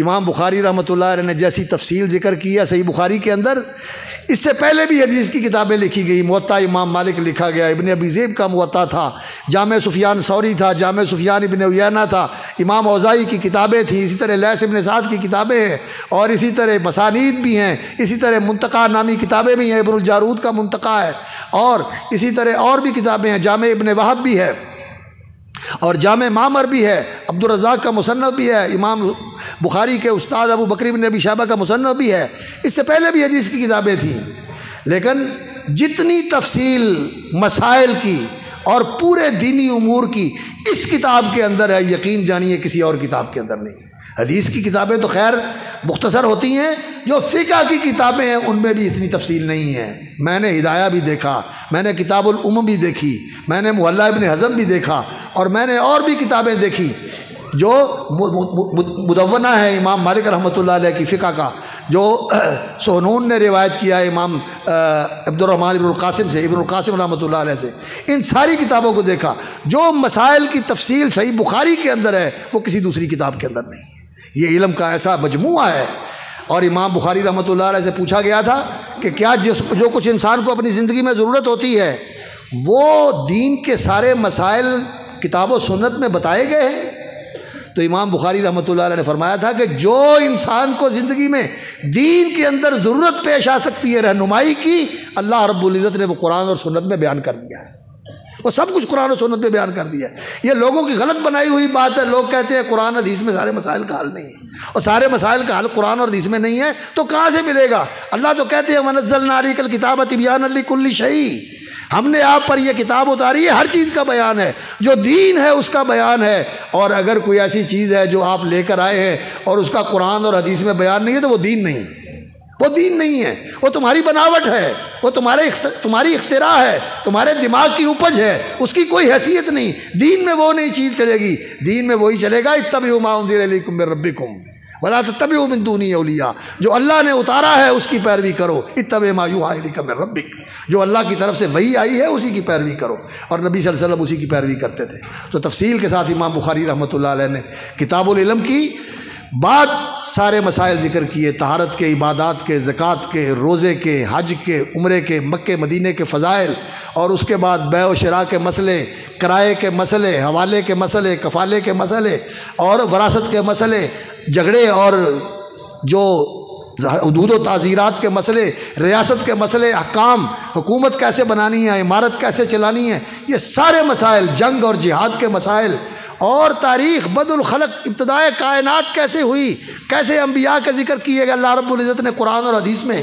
امام بخاری رحمۃ اللہ علیہ نے جیسی تفصیل ذکر کیا صحیح بخاری کے اندر، اس سے پہلے بھی حدیث کی کتابیں لکھی گئی، موطا امام مالک لکھا گیا، ابن ابی ذئب کا موطا تھا، جامع سفیان ثوری تھا، جامع سفیان ابن عیینہ تھا، امام اوزاعی کی کتابیں تھیں، اسی طرح لیث ابن سعد کی کتابیں ہیں، اور اسی طرح مسانید بھی ہیں، اسی طرح منتقیٰ نامی کتابیں بھی ہیں، ابن الجارود کا منتقیٰ ہے، اور اسی طرح اور بھی کتابیں ہیں، جامع ابن وہب بھی ہے، اور جامع معمر بھی ہے، عبد الرزاق کا مصنف بھی ہے، امام بخاری کے استاد ابو بکر بن ابی شیبہ کا مصنف بھی ہے، اس سے پہلے بھی حدیث کی کتابیں تھیں، لیکن جتنی تفصیل مسائل کی اور پورے دینی امور کی اس کتاب کے اندر ہے، یقین جانیے کسی اور کتاب کے اندر نہیں۔ حدیث کی کتابیں تو خیر مختصر ہوتی ہیں، جو فقہ کی کتابیں ہیں ان میں بھی اتنی تفصیل نہیں ہے۔ میں نے ہدایہ بھی دیکھا، میں نے کتاب الام بھی دیکھی، میں نے محلہ ابن حزم بھی دیکھا، اور میں نے اور بھی کتابیں دیکھی جو مدونہ ہے امام مالک رحمۃ اللہ علیہ کی فقہ کا، جو سہنون نے روایت کیا ہے امام عبد الرحمن ابن القاسم سے، ابن القاسم رحمۃ اللہ علیہ سے، ان ساری کتابوں کو دیکھا۔ جو مسائل کی تفصیل صحیح بخاری کے اندر ہے وہ کسی دوسری کتاب کے اندر نہیں ہے۔ یہ علم کا ایسا مجموعہ ہے۔ اور امام بخاری رحمۃ اللہ علیہ سے پوچھا گیا تھا کہ کیا جو کچھ انسان کو اپنی زندگی میں ضرورت ہوتی ہے وہ دین کے سارے مسائل کتاب و سنت میں بتائے گئے ہیں؟ تو امام بخاری رحمۃ اللہ علیہ نے فرمایا تھا کہ جو انسان کو زندگی میں دین کے اندر ضرورت پیش آ سکتی ہے رہنمائی کی، اللہ رب العزت نے وہ قرآن اور سنت میں بیان کر دیا ہے، وہ سب کچھ قرآن و سنت میں بیان کر دیا ہے۔ یہ لوگوں کی غلط بنائی ہوئی بات ہے، لوگ کہتے ہیں قرآن حدیث میں سارے مسائل کا حل نہیں ہے، اور سارے مسائل کا حل قرآن اور حدیث میں نہیں ہے تو کہاں سے ملے گا؟ اللہ تو کہتے ہیں وَنَزَّلْنَا عَلَيْكَ الْكِتَابَ تِبْيَانًا لِكُلِّ شَيْءٍ، ہم نے آپ پر یہ کتاب اتاری ہے، ہر چیز کا بیان ہے، جو دین ہے اس کا بیان ہے، اور اگر کوئی ایسی چیز ہے جو آپ لے کر آئے ہیں اور اس کا قرآن اور حدیث میں بیان نہیں ہے تو وہ دین نہیں ہے، وہ دین نہیں ہے، وہ تمہاری بناوٹ ہے، وہ تمہاری اختراع ہے، تمہارے دماغ کی اپج ہے، اس کی کوئی حیثیت نہیں۔ دین میں وہ نئی چیز چلے گی، دین میں وہی چلے گا اتبعوا ما انزل الیکم من ربکم ولا تتبعوا من دونہ اولیاء، جو اللہ نے اتارا ہے اس کی پیروی کرو، اتبع ما یوحی الیک من ربک، جو اللہ کی طرف سے وحی آئی ہے اسی کی پیروی کرو، اور نبی صلی اللہ علیہ وسلم اسی کی پیروی کرتے تھے۔ تو تفصیل کے ساتھ امام بخاری رحمۃ اللہ علیہ نے کتاب العلم کی بعد سارے مسائل ذکر کیے، طہارت کے، عبادات کے، زکوٰۃ کے، روزے کے، حج کے، عمرے کے، مکے مدینے کے فضائل، اور اس کے بعد بیع و شراء کے مسئلے، کرائے کے مسئلے، حوالے کے مسئلے، کفالے کے مسئلے، اور وراثت کے مسئلے، جھگڑے اور جو حدود و تعزیرات کے مسئلے، ریاست کے مسئلے، احکام، حکومت کیسے بنانی ہے، عمارت کیسے چلانی ہے، یہ سارے مسائل، جنگ اور جہاد کے مسائل، اور تاریخ بدء الخلق، ابتدائے کائنات کیسے ہوئی، کیسے انبیاء کا ذکر کیے گئے اللہ رب العزت نے قرآن اور حدیث میں،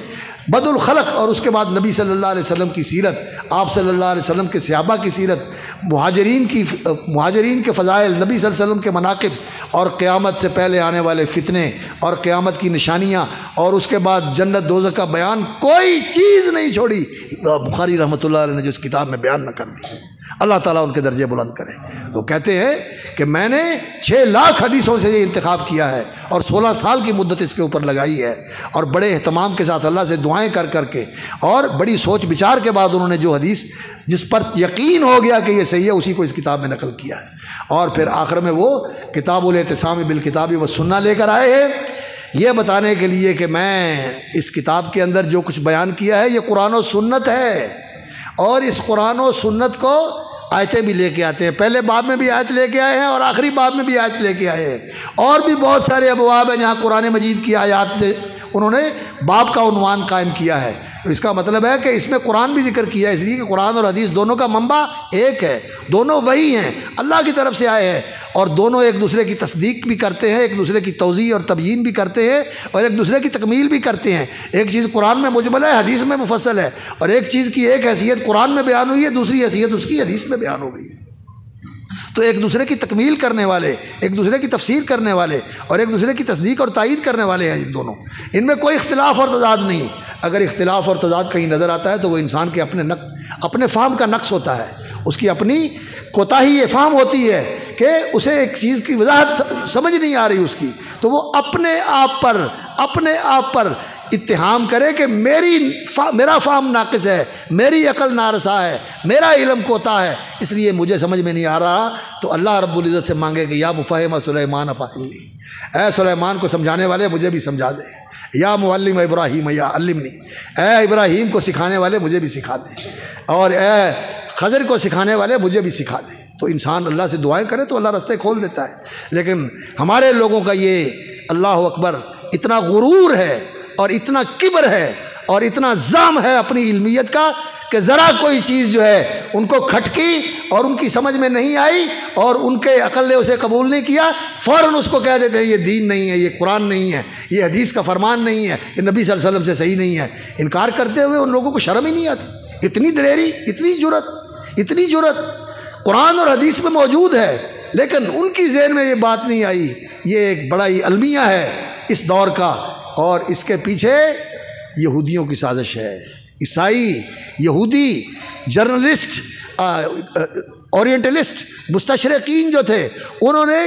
بدء الخلق، اور اس کے بعد نبی صلی اللہ علیہ وسلم کی سیرت، آپ صلی اللہ علیہ وسلم کے صحابہ کی سیرت، مہاجرین کے فضائل، نبی صلی اللہ علیہ وسلم کے مناقب، اور قیامت سے پہلے آنے والے فتنے اور قیامت کی نشانیاں، اور اس کے بعد جنت دوزخ کا بیان، کوئی چیز نہیں چھوڑی بخاری رحمۃ اللہ علیہ نے جو اس کتاب میں بیان نہ کر دی۔ اللہ تعالیٰ ان کے درجے بلند کرے۔ وہ کہتے ہیں کہ میں نے 6 لاکھ حدیثوں سے یہ انتخاب کیا ہے، اور 16 سال کی مدت اس کے اوپر لگائی ہے، اور بڑے اہتمام کے ساتھ اللہ سے دعائیں کر کر کے، اور بڑی سوچ بچار کے بعد انہوں نے جو حدیث جس پر یقین ہو گیا کہ یہ صحیح ہے اسی کو اس کتاب میں نقل کیا ہے، اور پھر آخر میں وہ کتاب الاعتصام بالکتاب والسنہ لے کر آئے ہیں، یہ بتانے کے لیے کہ میں اس کتاب کے اندر جو کچھ بیان کیا ہے یہ قرآن و سنت ہے، اور اس قرآن و سنت کو آیتیں بھی لے کے آتے ہیں، پہلے باب میں بھی آیت لے کے آئے ہیں اور آخری باب میں بھی آیت لے کے آئے ہیں، اور بھی بہت سارے ابواب ہیں جہاں قرآن مجید کی آیات انہوں نے باب کا عنوان قائم کیا ہے۔ اس کا مطلب ہے کہ اس میں قرآن بھی ذکر کیا ہے، اس لیے کہ قرآن اور حدیث دونوں کا منبع ایک ہے، دونوں وہی ہیں، اللہ کی طرف سے آئے ہیں، اور دونوں ایک دوسرے کی تصدیق بھی کرتے ہیں، ایک دوسرے کی توضیح اور تبیین بھی کرتے ہیں، اور ایک دوسرے کی تکمیل بھی کرتے ہیں۔ ایک چیز قرآن میں مجمل ہے، حدیث میں مفصل ہے، اور ایک چیز کی ایک حیثیت قرآن میں بیان ہوئی ہے، دوسری حیثیت اس کی حدیث میں بیان ہو گئی ہے۔ تو ایک دوسرے کی تکمیل کرنے والے، ایک دوسرے کی تفسیر کرنے والے، اور ایک دوسرے کی تصدیق اور تائید کرنے والے ہیں دونوں، ان میں کوئی اختلاف اور تضاد نہیں۔ اگر اختلاف اور تضاد کہیں نظر آتا ہے تو وہ انسان کے اپنے فہم کا نقص ہوتا ہے، اس کی اپنی کوتاہی فہم ہوتی ہے کہ اسے ایک چیز کی وضاحت سمجھ نہیں آ رہی اس کی، تو وہ اپنے آپ پر اتہام کرے کہ میرا فہم ناقص ہے، میری عقل نارسا ہے، میرا علم کوتا ہے، اس لیے مجھے سمجھ میں نہیں آ رہا، تو اللہ رب العزت سے مانگے کہ یا مفہم سلیمان فہمنی، اے سلیمان کو سمجھانے والے مجھے بھی سمجھا دے، یا معلم ابراہیم یا علمنی، اے ابراہیم کو سکھانے والے مجھے بھی سکھا دے، اور اے خضر کو سکھانے والے مجھے بھی سکھا دے۔ تو انسان اللہ سے دعائیں کرے تو اللہ راستے کھول دیتا ہے، لیکن ہمارے لوگوں کا یہ اللہ اکبر اتنا غرور ہے اور اتنا کبر ہے اور اتنا زعم ہے اپنی علمیت کا کہ ذرا کوئی چیز جو ہے ان کو کھٹکی اور ان کی سمجھ میں نہیں آئی اور ان کے عقل نے اسے قبول نہیں کیا، فوراً اس کو کہہ دیتے ہیں یہ دین نہیں ہے، یہ قرآن نہیں ہے، یہ حدیث کا فرمان نہیں ہے، یہ نبی صلی اللہ علیہ وسلم سے صحیح نہیں ہے۔ انکار کرتے ہوئے ان لوگوں کو شرم ہی نہیں آتی، اتنی دلیری، اتنی جرت قرآن اور حدیث میں موجود ہے، لیکن ان کی ذہن میں یہ بات نہیں آئی۔ یہ ایک بڑا ہی المیہ ہے اس دور کا، اور اس کے پیچھے یہودیوں کی سازش ہے۔ عیسائی، یہودی، جرنلسٹ، اورینٹلسٹ، مستشرقین جو تھے، انہوں نے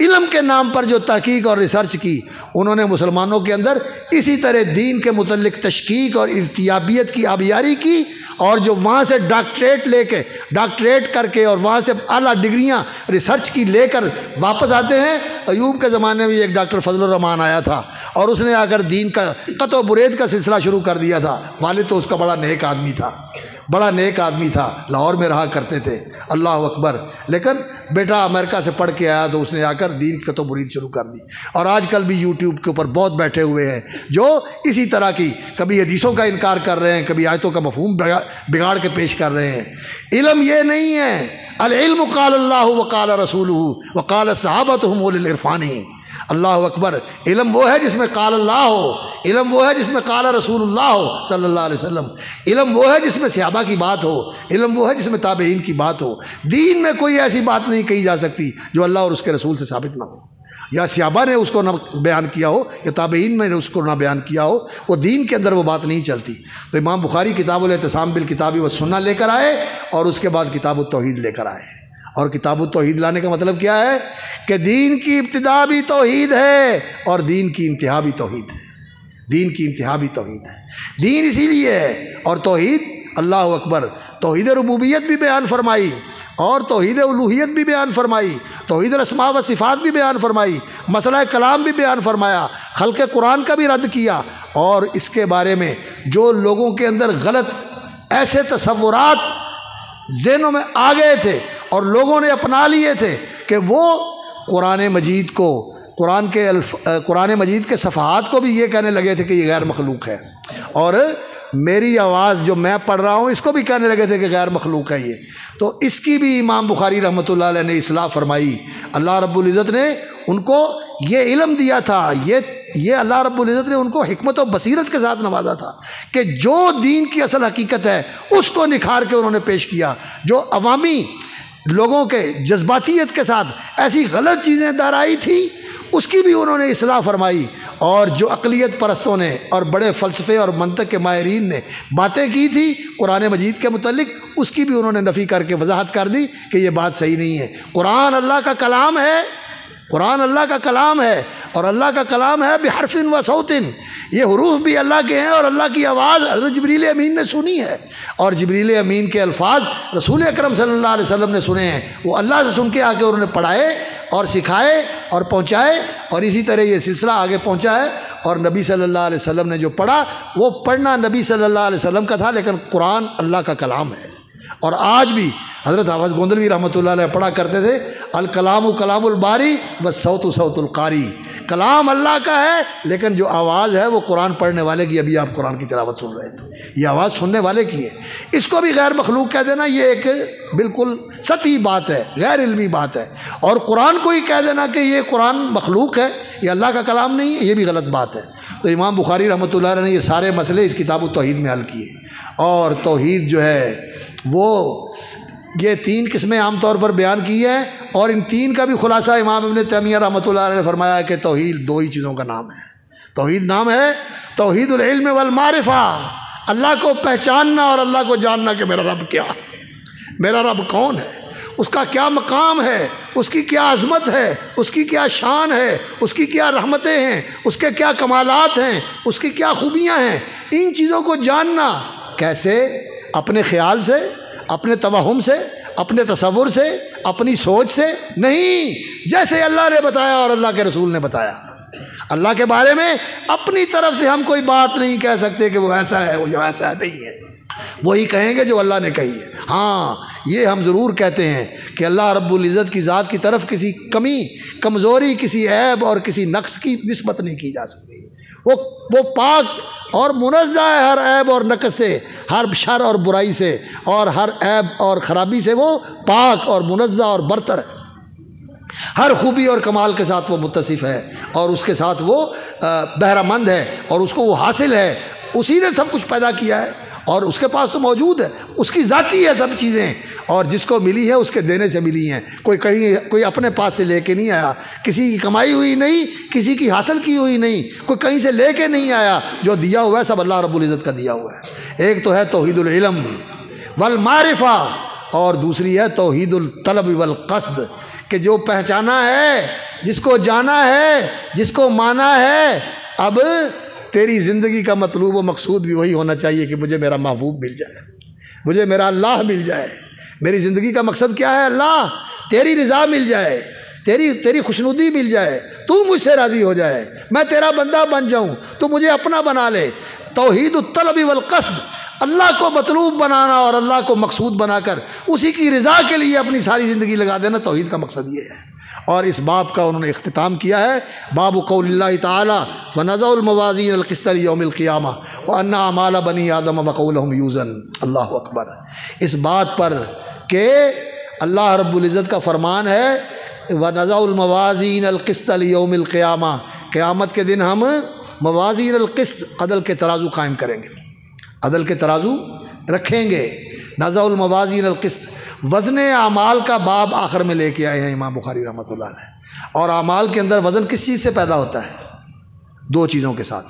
علم کے نام پر جو تحقیق اور ریسرچ کی، انہوں نے مسلمانوں کے اندر اسی طرح دین کے متعلق تشکیک اور ارتیابیت کی آبیاری کی، اور جو وہاں سے ڈاکٹریٹ کر کے اور وہاں سے اعلیٰ ڈگریاں ریسرچ کی لے کر واپس آتے ہیں۔ ایوب کے زمانے میں ایک ڈاکٹر فضل الرحمان آیا تھا اور اس نے آ کر دین کا قطع و برید کا سلسلہ شروع کر دیا تھا۔ والد تو اس کا بڑا نیک آدمی تھا، لاہور میں رہا کرتے تھے، اللہ اکبر، لیکن بیٹا امریکہ سے پڑھ کے آیا تو اس نے آ کر دین کی قطع و برید شروع کر دی۔ اور آج کل بھی یوٹیوب کے اوپر بہت بیٹھے ہوئے ہیں جو اسی طرح کی کبھی حدیثوں کا انکار کر رہے ہیں، کبھی آیتوں کا مفہوم بگاڑ کے پیش کر رہے ہیں۔ علم یہ نہیں ہے، العلم قال اللہ وقال رسولہ وقال صحابتہم اولو العرفان۔ اللہ اکبر، علم وہ ہے جس میں قال اللہ ہو، علم وہ ہے جس میں قال رسول اللہ ہو صلی اللہ علیہ وسلم، علم وہ ہے جس میں صحابہ کی بات ہو، علم وہ ہے جس میں تابعین کی بات ہو۔ دین میں کوئی ایسی بات نہیں کہی جا سکتی جو اللہ اور اس کے رسول سے ثابت نہ ہو، یا صحابہ نے اس کو نہ بیان کیا ہو یا تابعین میں نے اس کو نہ بیان کیا ہو، وہ دین کے اندر وہ بات نہیں چلتی۔ تو امام بخاری کتاب الاعتصام بالکتاب والسنہ لے کر آئے، اور اس کے بعد کتاب التوحید لے کر آئے۔ اور کتاب التوحید لانے کا مطلب کیا ہے کہ دین کی ابتدا بھی توحید ہے اور دین کی انتہا بھی توحید ہے، دین اسی لیے ہے۔ اور توحید، اللہ اکبر، توحید ربوبیت بھی بیان فرمائی اور توحید الوہیت بھی بیان فرمائی، توحید الاسماء و صفات بھی بیان فرمائی، مسئلہ کلام بھی بیان فرمایا، خلق قرآن کا بھی رد کیا، اور اس کے بارے میں جو لوگوں کے اندر غلط ایسے تصورات ذہنوں میں آ گئے تھے اور لوگوں نے اپنا لیے تھے کہ وہ قرآن مجید کو، قرآن مجید کے صفحات کو بھی یہ کہنے لگے تھے کہ یہ غیر مخلوق ہے، اور میری آواز جو میں پڑھ رہا ہوں اس کو بھی کہنے لگے تھے کہ غیر مخلوق ہے یہ۔ تو اس کی بھی امام بخاری رحمۃ اللہ علیہ نے اصلاح فرمائی۔ اللہ رب العزت نے ان کو یہ علم دیا تھا، یہ اللہ رب العزت نے ان کو حکمت و بصیرت کے ساتھ نوازا تھا کہ جو دین کی اصل حقیقت ہے اس کو نکھار کے انہوں نے پیش کیا۔ جو عوامی لوگوں کے جذباتیت کے ساتھ ایسی غلط چیزیں در آئی تھی اس کی بھی انہوں نے اصلاح فرمائی، اور جو عقلیت پرستوں نے اور بڑے فلسفے اور منطق کے ماہرین نے باتیں کی تھی قرآن مجید کے متعلق، اس کی بھی انہوں نے نفی کر کے وضاحت کر دی کہ یہ بات صحیح نہیں ہے۔ قرآن اللہ کا کلام ہے، قرآن اللہ کا کلام ہے، اور اللہ کا کلام ہے بحرف و صوت، یہ حروف بھی اللہ کے ہیں اور اللہ کی آواز حضرت جبریل امین نے سنی ہے، اور جبریل امین کے الفاظ رسول اکرم صلی اللہ علیہ وسلم نے سنے ہیں، وہ اللہ سے سن کے آ کے انہوں نے پڑھائے اور سکھائے اور پہنچائے، اور اسی طرح یہ سلسلہ آگے پہنچا ہے۔ اور نبی صلی اللہ علیہ وسلم نے جو پڑھا وہ پڑھنا نبی صلی اللہ علیہ وسلم کا تھا، لیکن قرآن اللہ کا کلام ہے۔ اور آج بھی حضرت حافظ گوندلوی رحمۃ اللہ علیہ پڑھا کرتے تھے، الکلام کلام الباری والصوت صوت القاری، کلام اللہ کا ہے لیکن جو آواز ہے وہ قرآن پڑھنے والے کی، ابھی آپ قرآن کی تلاوت سن رہے تھے، یہ آواز سننے والے کی ہے۔ اس کو بھی غیر مخلوق کہہ دینا یہ ایک بالکل سطحی بات ہے، غیر علمی بات ہے، اور قرآن کو ہی کہہ دینا کہ یہ قرآن مخلوق ہے، یہ اللہ کا کلام نہیں ہے، یہ بھی غلط بات ہے۔ تو امام بخاری رحمۃ اللہ علیہ نے یہ سارے مسئلے اس کتاب التوحید میں حل کیے، اور توحید جو ہے وہ یہ 3 قسمیں عام طور پر بیان کی ہیں، اور ان 3 کا بھی خلاصہ امام ابن تیمیہ رحمۃ اللہ علیہ نے فرمایا ہے کہ توحید 2 ہی چیزوں کا نام ہے۔ توحید نام ہے توحید العلم والمعرفہ، اللہ کو پہچاننا اور اللہ کو جاننا کہ میرا رب کیا، میرا رب کون ہے۔ اس کا کیا مقام ہے، اس کی کیا عظمت ہے، اس کی کیا شان ہے، اس کی کیا رحمتیں ہیں، اس کے کیا کمالات ہیں، اس کی کیا خوبیاں ہیں، ان چیزوں کو جاننا کیسے؟ اپنے خیال سے، اپنے توہم سے، اپنے تصور سے، اپنی سوچ سے نہیں، جیسے اللہ نے بتایا اور اللہ کے رسول نے بتایا۔ اللہ کے بارے میں اپنی طرف سے ہم کوئی بات نہیں کہہ سکتے کہ وہ ایسا ہے، وہ جو ایسا نہیں ہے، وہی کہیں گے جو اللہ نے کہی ہے۔ ہاں یہ ہم ضرور کہتے ہیں کہ اللہ رب العزت کی ذات کی طرف کسی کمی، کمزوری، کسی عیب اور کسی نقص کی نسبت نہیں کی جا سکتی۔ وہ پاک اور منزہ ہے ہر عیب اور نقص سے، ہر شر اور برائی سے، اور ہر عیب اور خرابی سے وہ پاک اور منزہ اور برتر ہے۔ ہر خوبی اور کمال کے ساتھ وہ متصف ہے، اور اس کے ساتھ وہ بہرہ مند ہے، اور اس کو وہ حاصل ہے۔ اسی نے سب کچھ پیدا کیا ہے اور اس کے پاس تو موجود ہے، اس کی ذاتی ہے سب چیزیں، اور جس کو ملی ہے اس کے دینے سے ملی ہیں۔ کوئی اپنے پاس سے لے کے نہیں آیا، کسی کی کمائی ہوئی نہیں، کسی کی حاصل کی ہوئی نہیں، کوئی کہیں سے لے کے نہیں آیا، جو دیا ہوا ہے سب اللہ رب العزت کا دیا ہوا ہے۔ ایک تو ہے توحید العلم والمعرفہ، اور دوسری ہے توحید الطلب والقصد، کہ جو پہچانا ہے، جس کو جانا ہے، جس کو مانا ہے، اب تیری زندگی کا مطلوب و مقصود بھی وہی ہونا چاہیے کہ مجھے میرا محبوب مل جائے، مجھے میرا اللہ مل جائے۔ میری زندگی کا مقصد کیا ہے؟ اللہ تیری رضا مل جائے، تیری خوشنودی مل جائے، تو مجھ سے راضی ہو جائے، میں تیرا بندہ بن جاؤں، تو مجھے اپنا بنا لے۔ توحید الطلب والقصد، اللہ کو مطلوب بنانا اور اللہ کو مقصود بنا کر اسی کی رضا کے لیے اپنی ساری زندگی لگا دینا، توحید کا مقصد یہ ہے۔ اور اس باب کا انہوں نے اختتام کیا ہے باب قول اللہ تعالی وَنَضَعُ الْمَوَازِينَ الْقِسْطَ لِيَوْمِ الْقِيَامَةِ وَأَنَّ أَعْمَالَ بَنِي آدَمَ وَقَوْلَهُمْ يُوزَنُ۔ اللہ اکبر۔ اس بات پر کہ اللہ رب العزت کا فرمان ہے وَنَضَعُ الْمَوَازِينَ الْقِسْطَ لِيَوْمِ الْقِيَامَةِ، قیامت کے دن ہم موازین القسط، عدل کے ترازو قائم کریں گے، عدل کے ترازو رکھیں گے۔ نضع الموازین القسط، وزن اعمال کا باب آخر میں لے کے آئے ہیں امام بخاری رحمۃ اللہ علیہ۔ اور اعمال کے اندر وزن کس چیز سے پیدا ہوتا ہے؟ دو چیزوں کے ساتھ،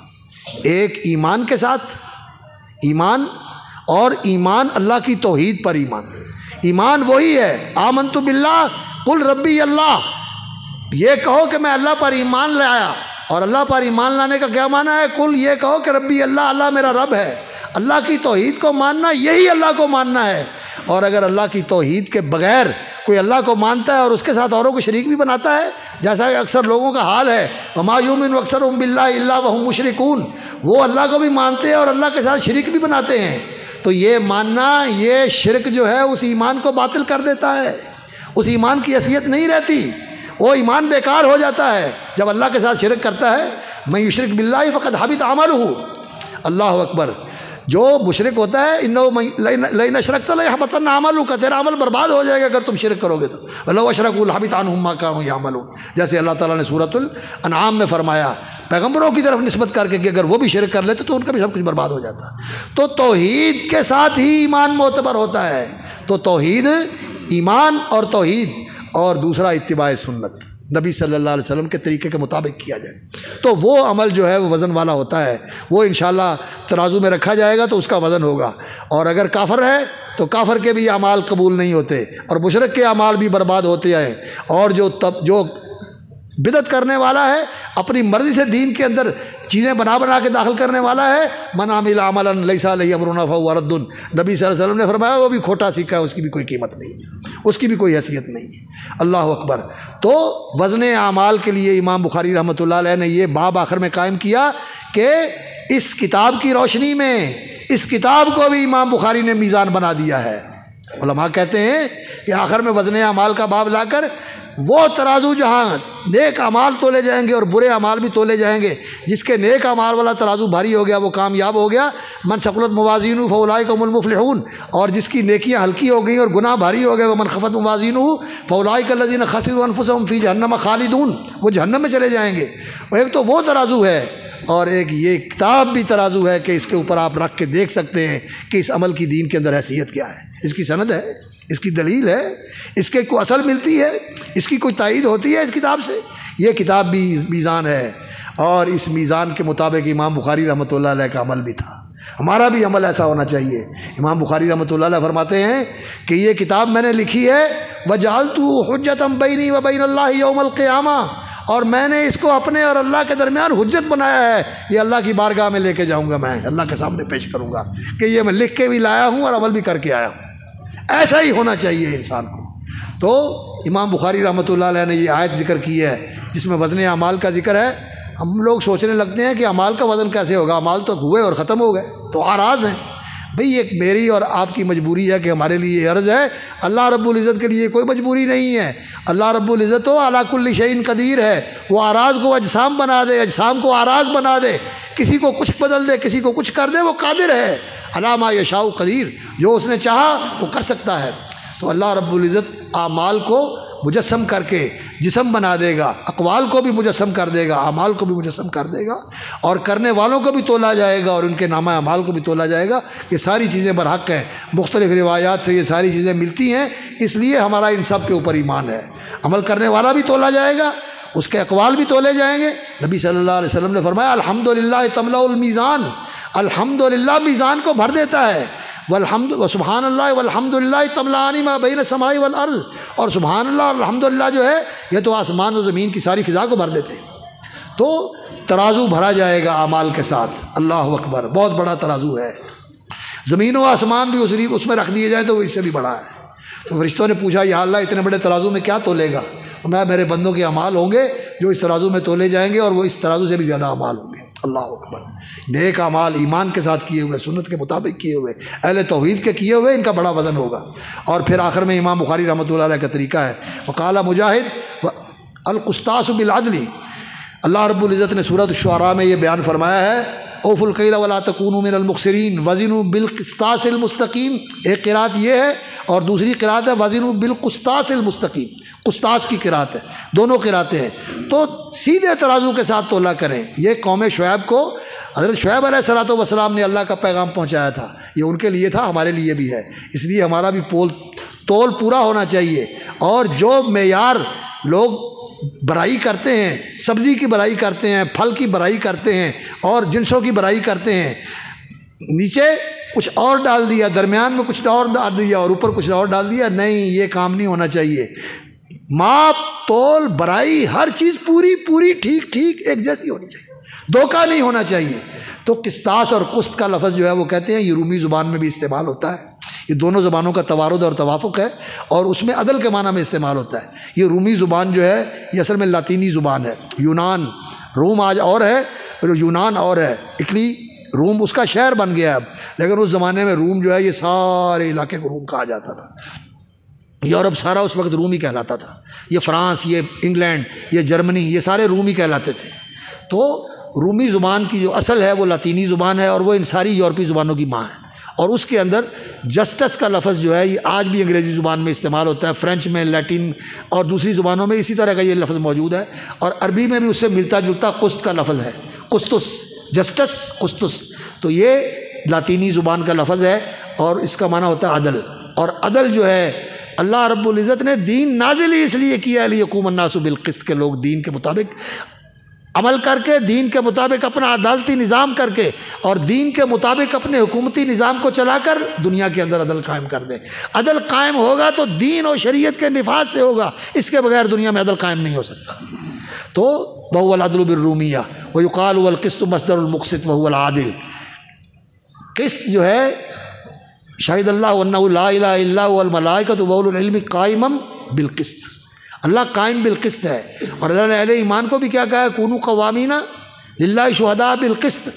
ایک ایمان کے ساتھ، ایمان، اور ایمان اللہ کی توحید پر ایمان۔ ایمان وہی ہے آمنت باللہ قل ربی اللہ، یہ کہو کہ میں اللہ پر ایمان لایا، اور اللہ پر ایمان لانے کا کیا معنی ہے؟ کل یہ کہو کہ ربی اللہ، اللہ میرا رب ہے۔ اللہ کی توحید کو ماننا یہی اللہ کو ماننا ہے۔ اور اگر اللہ کی توحید کے بغیر کوئی اللہ کو مانتا ہے اور اس کے ساتھ اوروں کو شریک بھی بناتا ہے، جیسا کہ اکثر لوگوں کا حال ہے، وَمَا يُؤْمِنُ أَكْثَرُهُم بِاللَّهِ إِلَّا وَهُمْ مُشْرِكُونَ، وہ اللہ کو بھی مانتے ہیں اور اللہ کے ساتھ شریک بھی بناتے ہیں۔ تو یہ ماننا، یہ شرک جو ہے اس ایمان کو باطل کر دیتا ہے، اس ایمان کی حیثیت نہیں رہتی، وہ ایمان بیکار ہو جاتا ہے جب اللہ کے ساتھ شرک کرتا ہے۔ مَن يُشْرِكْ بِاللَّهِ فَقَدْ حَبِطَ عَمَلُهُ۔ اللہ اکبر۔ جو مشرک ہوتا ہے اِنَّهُ لَئِنْ أَشْرَكْتَ لَيَحْبَطَنَّ عَمَلُكَ، تیرا عمل برباد ہو جائے گا اگر تم شرک کرو گے تو، وَلَوْ أَشْرَكُوا لَحَبِطَ عَنْهُم مَّا كَانُوا يَعْمَلُونَ، جیسے اللہ تعالیٰ نے سورۃ الانعام میں فرمایا پیغمبروں کی طرف نسبت کر کے کہ اگر وہ بھی شرک کر لیتے تو ان کا بھی سب کچھ برباد ہو جاتا۔ تو توحید کے ساتھ ہی ایمان معتبر ہوتا ہے۔ تو توحید، ایمان اور توحید، اور دوسرا اتباع سنت، نبی صلی اللہ علیہ وسلم کے طریقے کے مطابق کیا جائے، تو وہ عمل جو ہے وہ وزن والا ہوتا ہے، وہ انشاءاللہ ترازو میں رکھا جائے گا تو اس کا وزن ہوگا۔ اور اگر کافر ہے تو کافر کے بھی اعمال قبول نہیں ہوتے، اور مشرک کے اعمال بھی برباد ہوتے ہیں، اور جو بدعت کرنے والا ہے، اپنی مرضی سے دین کے اندر چیزیں بنا کے داخل کرنے والا ہے، من عمل عملا لیس علیہ امرنا فہو رد، نبی صلی اللہ علیہ وسلم نے فرمایا وہ بھی کھوٹا سکہ ہے، اس کی بھی کوئی قیمت نہیں ہے، اس کی بھی کوئی حیثیت نہیں ہے۔ اللہ اکبر۔ تو وزن اعمال کے لیے امام بخاری رحمۃ اللہ علیہ نے یہ باب آخر میں قائم کیا کہ اس کتاب کی روشنی میں اس کتاب کو بھی امام بخاری نے میزان بنا دیا ہے۔ علماء کہتے ہیں کہ آخر میں وزن اعمال کا باب لا کر وہ ترازو جہاں نیک اعمال تولے جائیں گے اور برے اعمال بھی تولے جائیں گے، جس کے نیک اعمال والا ترازو بھاری ہو گیا وہ کامیاب ہو گیا، من ثقلت موازینہ فاولئک هم المفلحون، اور جس کی نیکیاں ہلکی ہو گئیں اور گناہ بھاری ہو گئے ومن خفت موازینہ فاولئک الذین خسروا انفسهم فی جہنم خالدون، وہ جہنم میں چلے جائیں گے۔ ایک تو وہ ترازو ہے، اور ایک یہ کتاب بھی ترازو ہے کہ اس کے اوپر آپ رکھ کے دیکھ سکتے ہیں کہ اس عمل کی دین کے اندر حیثیت کیا ہے، اس کی سند ہے، اس کی دلیل ہے، اس کے کوئی اصل ملتی ہے، اس کی کوئی تائید ہوتی ہے اس کتاب سے۔ یہ کتاب بھی میزان ہے، اور اس میزان کے مطابق امام بخاری رحمۃ اللہ علیہ کا عمل بھی تھا۔ ہمارا بھی عمل ایسا ہونا چاہیے۔ امام بخاری رحمۃ اللہ علیہ فرماتے ہیں کہ یہ کتاب میں نے لکھی ہے وَجَعَلْتُهُ حُجَّةً بَيْنِي وَبَيْنَ اللَّهِ يَوْمَ الْقِيَامَةِ، اور میں نے اس کو اپنے اور اللہ کے درمیان حجت بنایا ہے، یہ اللہ کی بارگاہ میں لے کے جاؤں گا، میں اللہ کے سامنے پیش کروں گا کہ یہ میں لکھ کے بھی لایا ہوں اور عمل بھی کر کے آیا ہوں۔ ایسا ہی ہونا چاہیے انسان کو۔ تو امام بخاری رحمۃ اللہ علیہ نے یہ آیت ذکر کی ہے جس میں وزن اعمال کا ذکر ہے۔ ہم لوگ سوچنے لگتے ہیں کہ اعمال کا وزن کیسے ہوگا، اعمال تو ہوئے اور ختم ہو گئے، تو آراز ہیں۔ بھئی ایک میری اور آپ کی مجبوری ہے کہ ہمارے لیے یہ عرض ہے، اللہ رب العزت کے لیے کوئی مجبوری نہیں ہے۔ اللہ رب العزت تو علی کل شیء قدیر ہے، وہ آراز کو اجسام بنا دے، اجسام کو آراز بنا دے، کسی کو کچھ بدل دے، کسی کو کچھ کر دے، وہ قادر ہے، علی ما یشاء قدیر، جو اس نے چاہا وہ کر سکتا ہے۔ تو اللہ رب العزت اعمال کو مجسم کر کے جسم بنا دے گا، اقوال کو بھی مجسم کر دے گا، اعمال کو بھی مجسم کر دے گا، اور کرنے والوں کو بھی تولا جائے گا اور ان کے نامہ اعمال کو بھی تولا جائے گا۔ یہ ساری چیزیں برحق ہیں، مختلف روایات سے یہ ساری چیزیں ملتی ہیں، اس لیے ہمارا ان سب کے اوپر ایمان ہے۔ عمل کرنے والا بھی تولا جائے گا، اس کے اقوال بھی تولے جائیں گے۔ نبی صلی اللہ علیہ وسلم نے فرمایا الحمدللہ تملأ المیزان، الحمدللہ میزان کو بھر دیتا ہے، سبحان اللہ والحمدللہ تملأان ما بین السماء والارض، اور سبحان اللہ اور الحمدللہ جو ہے یہ تو آسمان و زمین کی ساری فضا کو بھر دیتے ہیں۔ تو ترازو بھرا جائے گا اعمال کے ساتھ، اللہ اکبر، بہت بڑا ترازو ہے، زمین و آسمان بھی اس میں رکھ دیے جائیں تو وہ اس سے بھی بڑا ہے۔ تو فرشتوں نے پوچھا یا اللہ اتنے بڑے ترازو میں کیا تولے گا؟ میرے بندوں کے اعمال ہوں گے جو اس ترازو میں تولے جائیں گے، اور وہ اس ترازو سے بھی زیادہ اعمال ہوں گے۔ اللہ اکبر، نیک اعمال ایمان کے ساتھ کیے ہوئے، سنت کے مطابق کیے ہوئے، اہل توحید کے کیے ہوئے، ان کا بڑا وزن ہوگا۔ اور پھر آخر میں امام بخاری رحمۃ اللہ علیہ کا طریقہ ہے، وقال مجاہد القسطاس بالعدل، اللہ رب العزت نے سورۃ الشعراء میں یہ بیان فرمایا ہے اوفوا الکیل ولا تکونوا من المخسرین وزنوا بالقسطاس المستقیم، ایک قرأت یہ ہے اور دوسری قرأت ہے وزنوا بالقسطاس المستقیم، قسطاس کی قرأت ہے، دونوں قرأتیں ہیں۔ تو سیدھے ترازو کے ساتھ تولا کریں۔ یہ قوم شعیب کو حضرت شعیب علیہ السلام نے اللہ کا پیغام پہنچایا تھا، یہ ان کے لیے تھا، ہمارے لیے بھی ہے، اس لیے ہمارا بھی تول پورا ہونا چاہیے۔ اور جو معیار لوگ برائی کرتے ہیں، سبزی کی برائی کرتے ہیں، پھل کی برائی کرتے ہیں، اور جنسوں کی برائی کرتے ہیں، نیچے کچھ اور ڈال دیا، درمیان میں کچھ اور ڈال دیا اور اوپر کچھ اور ڈال دیا، نہیں، یہ کام نہیں ہونا چاہیے۔ ماپ تول برائی ہر چیز پوری ٹھیک ایک جیسی ہونی چاہیے، دھوکہ نہیں ہونا چاہیے۔ تو قسطاس اور قسط کا لفظ جو ہے وہ کہتے ہیں یہ رومی زبان میں بھی استعمال ہوتا ہے، یہ دونوں زبانوں کا توارد اور توافق ہے، اور اس میں عدل کے معنی میں استعمال ہوتا ہے۔ یہ رومی زبان جو ہے یہ اصل میں لاطینی زبان ہے، یونان، روم آج اور ہے، یونان اور ہے، اٹلی روم اس کا شہر بن گیا اب، لیکن اس زمانے میں روم جو ہے یہ سارے علاقے کو روم کہا جاتا تھا، یورپ سارا اس وقت روم ہی کہلاتا تھا، یہ فرانس، یہ انگلینڈ، یہ جرمنی، یہ سارے روم ہی کہلاتے تھے۔ تو رومی زبان کی جو اصل ہے وہ لاطینی زبان ہے، اور وہ ان ساری یورپی زبانوں کی ماں ہے، اور اس کے اندر جسٹس کا لفظ جو ہے یہ آج بھی انگریزی زبان میں استعمال ہوتا ہے، فرینچ میں، لیٹن اور دوسری زبانوں میں اسی طرح کا یہ لفظ موجود ہے، اور عربی میں بھی اس سے ملتا جلتا قسط کا لفظ ہے، قسطس، جسٹس، قسطس، تو یہ لاطینی زبان کا لفظ ہے، اور اس کا معنی ہوتا ہے عدل۔ اور عدل جو ہے اللہ رب العزت نے دین نازل ہی اس لیے کیا لیقوم الناس بالقسط، کے لوگ دین کے مطابق عمل کر کے، دین کے مطابق اپنا عدالتی نظام کر کے، اور دین کے مطابق اپنے حکومتی نظام کو چلا کر دنیا کے اندر عدل قائم کر دیں۔ عدل قائم ہوگا تو دین اور شریعت کے نفاذ سے ہوگا، اس کے بغیر دنیا میں عدل قائم نہیں ہو سکتا۔ تو وهو العدل بالرومیہ ویقال والقسط مصدر المقسط وهو العادل، قسط جو ہے شہد اللہ انہ لا الہ الا هو والملائکۃ واولو العلم قائما بالقسط، اللہ قائم بالقسط ہے، اور اللہ نے اہل ایمان کو بھی کیا کہا ہے کونوا قوامین للہ شہداء بالقسط،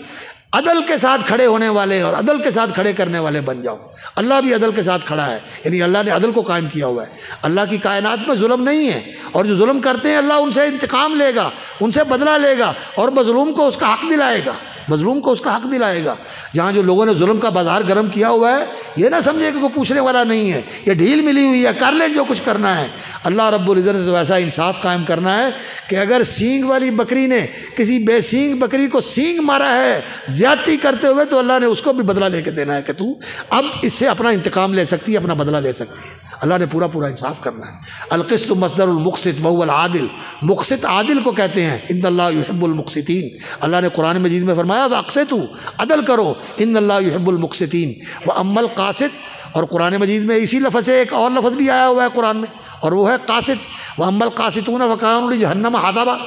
عدل کے ساتھ کھڑے ہونے والے اور عدل کے ساتھ کھڑے کرنے والے بن جاؤ۔ اللہ بھی عدل کے ساتھ کھڑا ہے، یعنی اللہ نے عدل کو قائم کیا ہوا ہے، اللہ کی کائنات میں ظلم نہیں ہے، اور جو ظلم کرتے ہیں اللہ ان سے انتقام لے گا، ان سے بدلہ لے گا، اور مظلوم کو اس کا حق دلائے گا، مظلوم کو اس کا حق دلائے گا۔ جہاں جو لوگوں نے ظلم کا بازار گرم کیا ہوا ہے، یہ نہ سمجھے کہ کوئی پوچھنے والا نہیں ہے، یہ ڈھیل ملی ہوئی ہے، کر لیں جو کچھ کرنا ہے۔ اللہ رب العزت نے تو ایسا انصاف قائم کرنا ہے کہ اگر سینگ والی بکری نے کسی بے سینگ بکری کو سینگ مارا ہے زیادتی کرتے ہوئے، تو اللہ نے اس کو بھی بدلہ لے کے دینا ہے کہ تو اب اس سے اپنا انتقام لے سکتی ہے، اپنا بدلہ لے سکتی ہے۔ اللہ نے پورا پورا انصاف کرنا ہے۔ القسط مصدر المقسط وهو العادل، مقسط عادل کو کہتے ہیں۔ ان اللہ یحب المقسطین، اللہ نے قرآن مجید میں فرمایا واقسطوا، عدل کرو، ان اللہ یحب المقسطین۔ واما القاسط، اور قرآن مجید میں اسی لفظ سے ایک اور لفظ بھی آیا ہوا ہے قرآن میں، اور وہ ہے قاسط۔ واما القاسطون فکانوا لجہنم حطبا،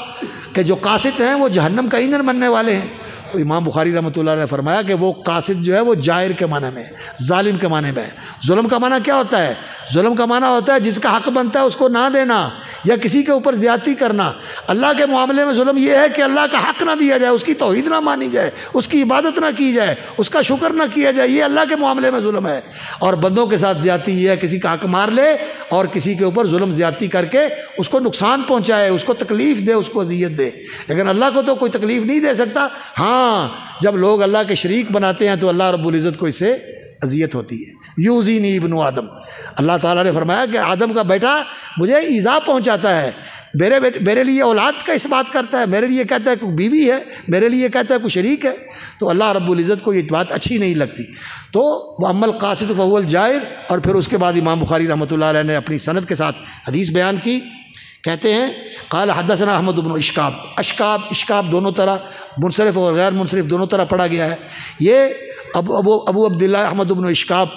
کہ جو قاسط ہیں وہ جہنم کا ایندھن بننے والے ہیں۔ تو امام بخاری رحمۃ اللہ علیہ نے فرمایا کہ وہ قاسط جو ہے وہ جائر کے معنی میں ہے، ظالم کے معنی میں ہے۔ ظلم کا معنی کیا ہوتا ہے؟ ظلم کا معنی ہوتا ہے جس کا حق بنتا ہے اس کو نہ دینا یا کسی کے اوپر زیادتی کرنا۔ اللہ کے معاملے میں ظلم یہ ہے کہ اللہ کا حق نہ دیا جائے، اس کی توحید نہ مانی جائے، اس کی عبادت نہ کی جائے، اس کا شکر نہ کیا جائے، یہ اللہ کے معاملے میں ظلم ہے۔ اور بندوں کے ساتھ زیادتی یہ ہے کسی کا حق مار لے اور کسی کے اوپر ظلم زیادتی کر کے اس کو نقصان پہنچائے، اس کو تکلیف دے، اس کو اذیت دے۔ لیکن اللہ کو تو کوئی تکلیف نہیں دے سکتا۔ ہاں جب لوگ اللہ کے شریک بناتے ہیں تو اللہ رب العزت کو اس سے اذیت ہوتی ہے۔ یوزینی ابن آدم، اللہ تعالیٰ نے فرمایا کہ آدم کا بیٹا مجھے ایذا پہنچاتا ہے، میرے لیے اولاد کا اس بات کرتا ہے، میرے لیے کہتا ہے کوئی بیوی ہے، میرے لیے کہتا ہے کوئی شریک ہے، تو اللہ رب العزت کو یہ بات اچھی نہیں لگتی۔ تو وہ اما القاسط فهو الجائر، اور پھر اس کے بعد امام بخاری رحمۃ اللہ علیہ نے اپنی سند کے ساتھ حدیث بیان کی، کہتے ہیں قال حدثنا احمد بن اشکاب، اشکاب دونوں طرح منصرف اور غیر منصرف دونوں طرح پڑھا گیا ہے۔ یہ ابو عبداللہ احمد بن اشکاب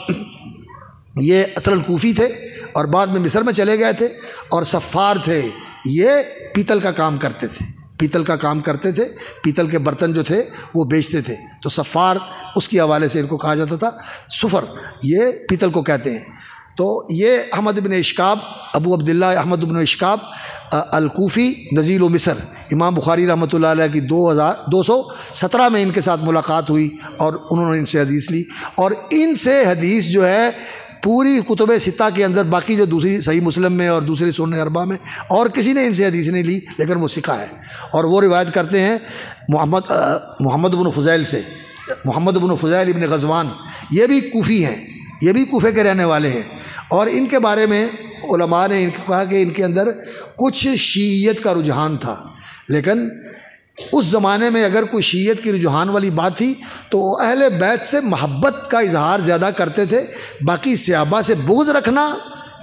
یہ اصل کوفی تھے اور بعد میں مصر میں چلے گئے تھے، اور صفار تھے، یہ پیتل کا کام کرتے تھے، پیتل کا کام کرتے تھے، پیتل کے برتن جو تھے وہ بیچتے تھے، تو صفار اس کے حوالے سے ان کو کہا جاتا تھا، صفر یہ پیتل کو کہتے ہیں۔ تو یہ احمد بن اشکاب، ابو عبداللہ احمد بن اشکاب الکوفی نزیل و مصر، امام بخاری رحمۃ اللہ علیہ کی 2217 میں ان کے ساتھ ملاقات ہوئی اور انہوں نے ان سے حدیث لی، اور ان سے حدیث جو ہے پوری کتب ستہ کے اندر، باقی جو دوسری صحیح مسلم میں اور دوسری سنن اربعہ میں اور کسی نے ان سے حدیث نہیں لی، لیکن وہ ثقہ ہے، اور وہ روایت کرتے ہیں محمد بن فضیل سے، محمد بن فضیل ابن غزوان، یہ بھی کوفی ہیں، یہ بھی کوفے کے رہنے والے ہیں، اور ان کے بارے میں علماء نے ان کو کہا کہ ان کے اندر کچھ شیعیت کا رجحان تھا، لیکن اس زمانے میں اگر کوئی شیعیت کی رجحان والی بات تھی تو اہل بیت سے محبت کا اظہار زیادہ کرتے تھے، باقی صحابہ سے بغض رکھنا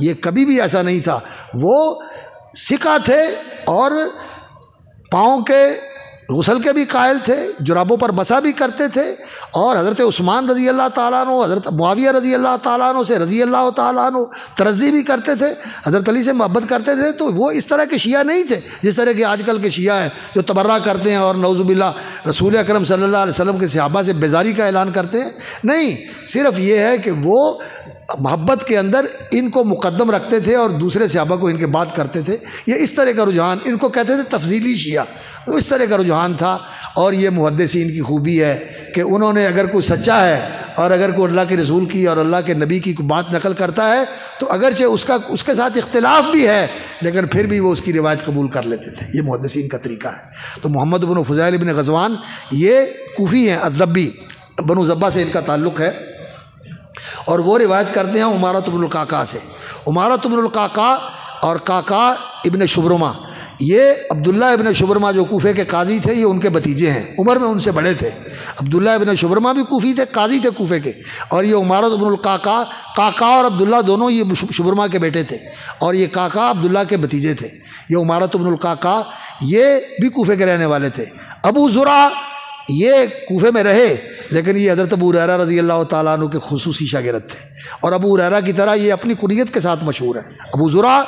یہ کبھی بھی ایسا نہیں تھا۔ وہ ثقہ تھے اور پاؤں کے غسل کے بھی قائل تھے، جرابوں پر بسا بھی کرتے تھے، اور حضرت عثمان رضی اللہ تعالیٰ عنہ، حضرت معاویہ رضی اللہ تعالیٰ عنہ سے رضی اللہ تعالیٰ عنہ ترضی بھی کرتے تھے، حضرت علی سے محبت کرتے تھے۔ تو وہ اس طرح کے شیعہ نہیں تھے جس طرح کے آج کل کے شیعہ ہیں جو تبرہ کرتے ہیں اور نعوذ باللہ رسول اکرم صلی اللہ علیہ وسلم کے صحابہ سے بیزاری کا اعلان کرتے ہیں۔ نہیں، صرف یہ ہے کہ وہ محبت کے اندر ان کو مقدم رکھتے تھے اور دوسرے صحابہ کو ان کے بات کرتے تھے۔ یہ اس طرح کا رجحان، ان کو کہتے تھے تفضیلی شیعہ، تو اس طرح کا رجحان تھا۔ اور یہ محدثین کی خوبی ہے کہ انہوں نے اگر کوئی سچا ہے اور اگر کوئی اللہ کے رسول کی اور اللہ کے نبی کی کوئی بات نقل کرتا ہے تو اگرچہ اس کے ساتھ اختلاف بھی ہے لیکن پھر بھی وہ اس کی روایت قبول کر لیتے تھے۔ یہ محدثین کا طریقہ ہے۔ تو محمد بن فضیل بن غزوان یہ کوفی ہیں، الضبی، بنو ضبہ سے ان کا تعلق ہے، اور وہ روایت کرتے ہیں عمارۃ بن القعقاع سے۔ عمارۃ بن القعقاع اور قعقاع ابن شبرمہ، یہ عبداللہ ابن شبرمہ جو کوفے کے قاضی تھے یہ ان کے بھتیجے ہیں، عمر میں ان سے بڑے تھے۔ عبداللہ ابن شبرمہ بھی کوفی تھے، قاضی تھے کوفے کے، اور یہ عمارۃ بن القعقاع، قعقاع اور عبداللہ دونوں یہ شبرمہ کے بیٹے تھے، اور یہ قعقاع عبداللہ کے بھتیجے تھے۔ یہ عمارۃ بن القعقاع یہ بھی کوفے کے رہنے والے تھے۔ ابو زرع یہ کوفے میں رہے لیکن یہ حضرت ابو ہریرہ رضی اللہ تعالیٰ عنہ کے خصوصی شاگرد تھے، اور ابو ہریرہ کی طرح یہ اپنی کنیت کے ساتھ مشہور ہیں۔ ابو زرع،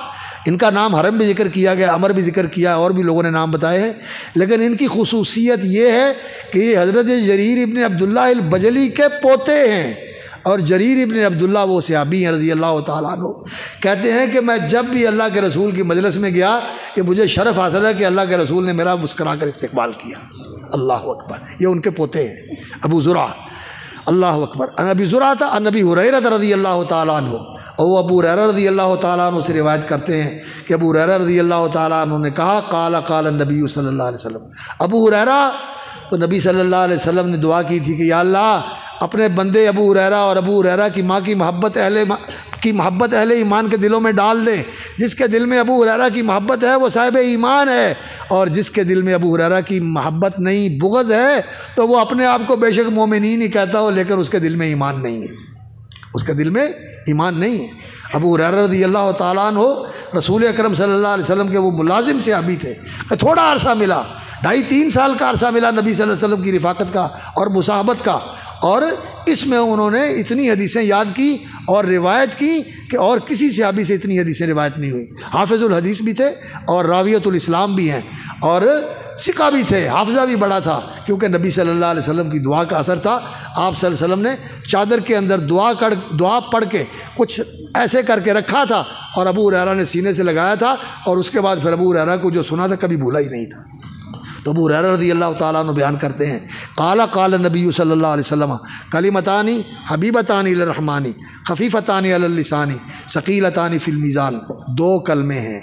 ان کا نام حرم بھی ذکر کیا گیا، عمر بھی ذکر کیا، اور بھی لوگوں نے نام بتائے ہیں، لیکن ان کی خصوصیت یہ ہے کہ یہ حضرت جریر ابن عبداللہ البجلی کے پوتے ہیں، اور جریر ابن عبداللہ وہ صحابی ہیں رضی اللہ تعالیٰ عنہ۔ کہتے ہیں کہ میں جب بھی اللہ کے رسول کی مجلس میں گیا کہ مجھے شرف حاصل ہے کہ اللہ کے رسول نے میرا مسکرا کر استقبال کیا۔ اللہ اکبر، یہ ان کے پوتے ہیں ابو زرع۔ اللہ اکبر۔ ان ابی زرعہ تھا ان ابی ہریرہ رضی اللہ تعالیٰ عنہ، اور ابو ہریرہ رضی اللہ تعالیٰ عنہ سے روایت کرتے ہیں کہ ابو ہریرہ رضی اللہ تعالیٰ عنہ نے کہا قال النبی صلی اللہ علیہ وسلم۔ ابو ہریرہ تو نبی صلی اللہ علیہ وسلم نے دعا کی تھی کہ یا اللہ اپنے بندے ابو ہریرہ اور ابو ہریرہ کی ماں کی محبت اہل ایمان کے دلوں میں ڈال دے۔ جس کے دل میں ابو ہریرہ کی محبت ہے وہ صاحب ایمان ہے، اور جس کے دل میں ابو ہریرہ کی محبت نہیں، بغض ہے، تو وہ اپنے آپ کو بے شک مومنین ہی کہتا ہو لیکن اس کے دل میں ایمان نہیں ہے، اس کے دل میں ایمان نہیں ہے۔ ابو ہریرہ رضی اللہ تعالیٰ عنہ رسول اکرم صلی اللہ علیہ وسلم کے وہ ملازم صحابی تھے کہ تھوڑا عرصہ ملا، 2.5-3 سال کا عرصہ ملا نبی صلی اللہ علیہ وسلم کی رفاقت کا اور مصاحبت کا، اور اس میں انہوں نے اتنی حدیثیں یاد کی اور روایت کی کہ اور کسی صحابی سے اتنی حدیثیں روایت نہیں ہوئی۔ حافظ الحدیث بھی تھے اور راویۃ الاسلام بھی ہیں، اور ثقہ بھی تھے، حافظہ بھی بڑا تھا، کیونکہ نبی صلی اللہ علیہ وسلم کی دعا کا اثر تھا۔ آپ صلی اللہ علیہ وسلم نے چادر کے اندر دعا پڑھ کے کچھ ایسے کر کے رکھا تھا اور ابو ہریرہ نے سینے سے لگایا تھا، اور اس کے بعد پھر ابو ہریرہ کو جو سنا تھا کبھی بھولا ہی نہیں تھا۔ تو ابو ہریرہ رضی اللہ تعالیٰ عنہ بیان کرتے ہیں، قال نبی صلی اللہ علیہ وسلم کلمتان حبیبتان الی الرحمن خفیفتان علی اللسان ثقیلتان فی المیزان۔ 2 کلمے ہیں،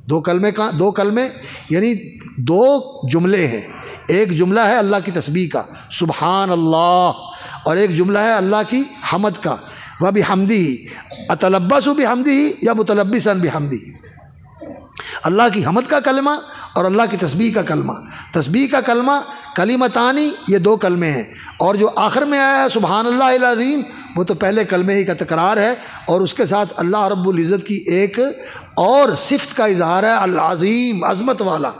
2 کلمے یعنی 2 جملے ہیں۔ ایک جملہ ہے اللہ کی تسبیح کا سبحان اللہ، اور ایک جملہ ہے اللہ کی حمد کا وبحمدہ، اتلبس بحمدہ یا متلبسا بحمدہ۔ اللہ کی حمد کا کلمہ اور اللہ کی تسبیح کا کلمہ۔ تسبیح کا کلمہ کلمتانی، یہ 2 کلمے ہیں، اور جو آخر میں آیا ہے سبحان اللہ العظیم وہ تو پہلے کلمے ہی کا تکرار ہے، اور اس کے ساتھ اللہ رب العزت کی ایک اور صفت کا اظہار ہے، العظیم، عظمت والا۔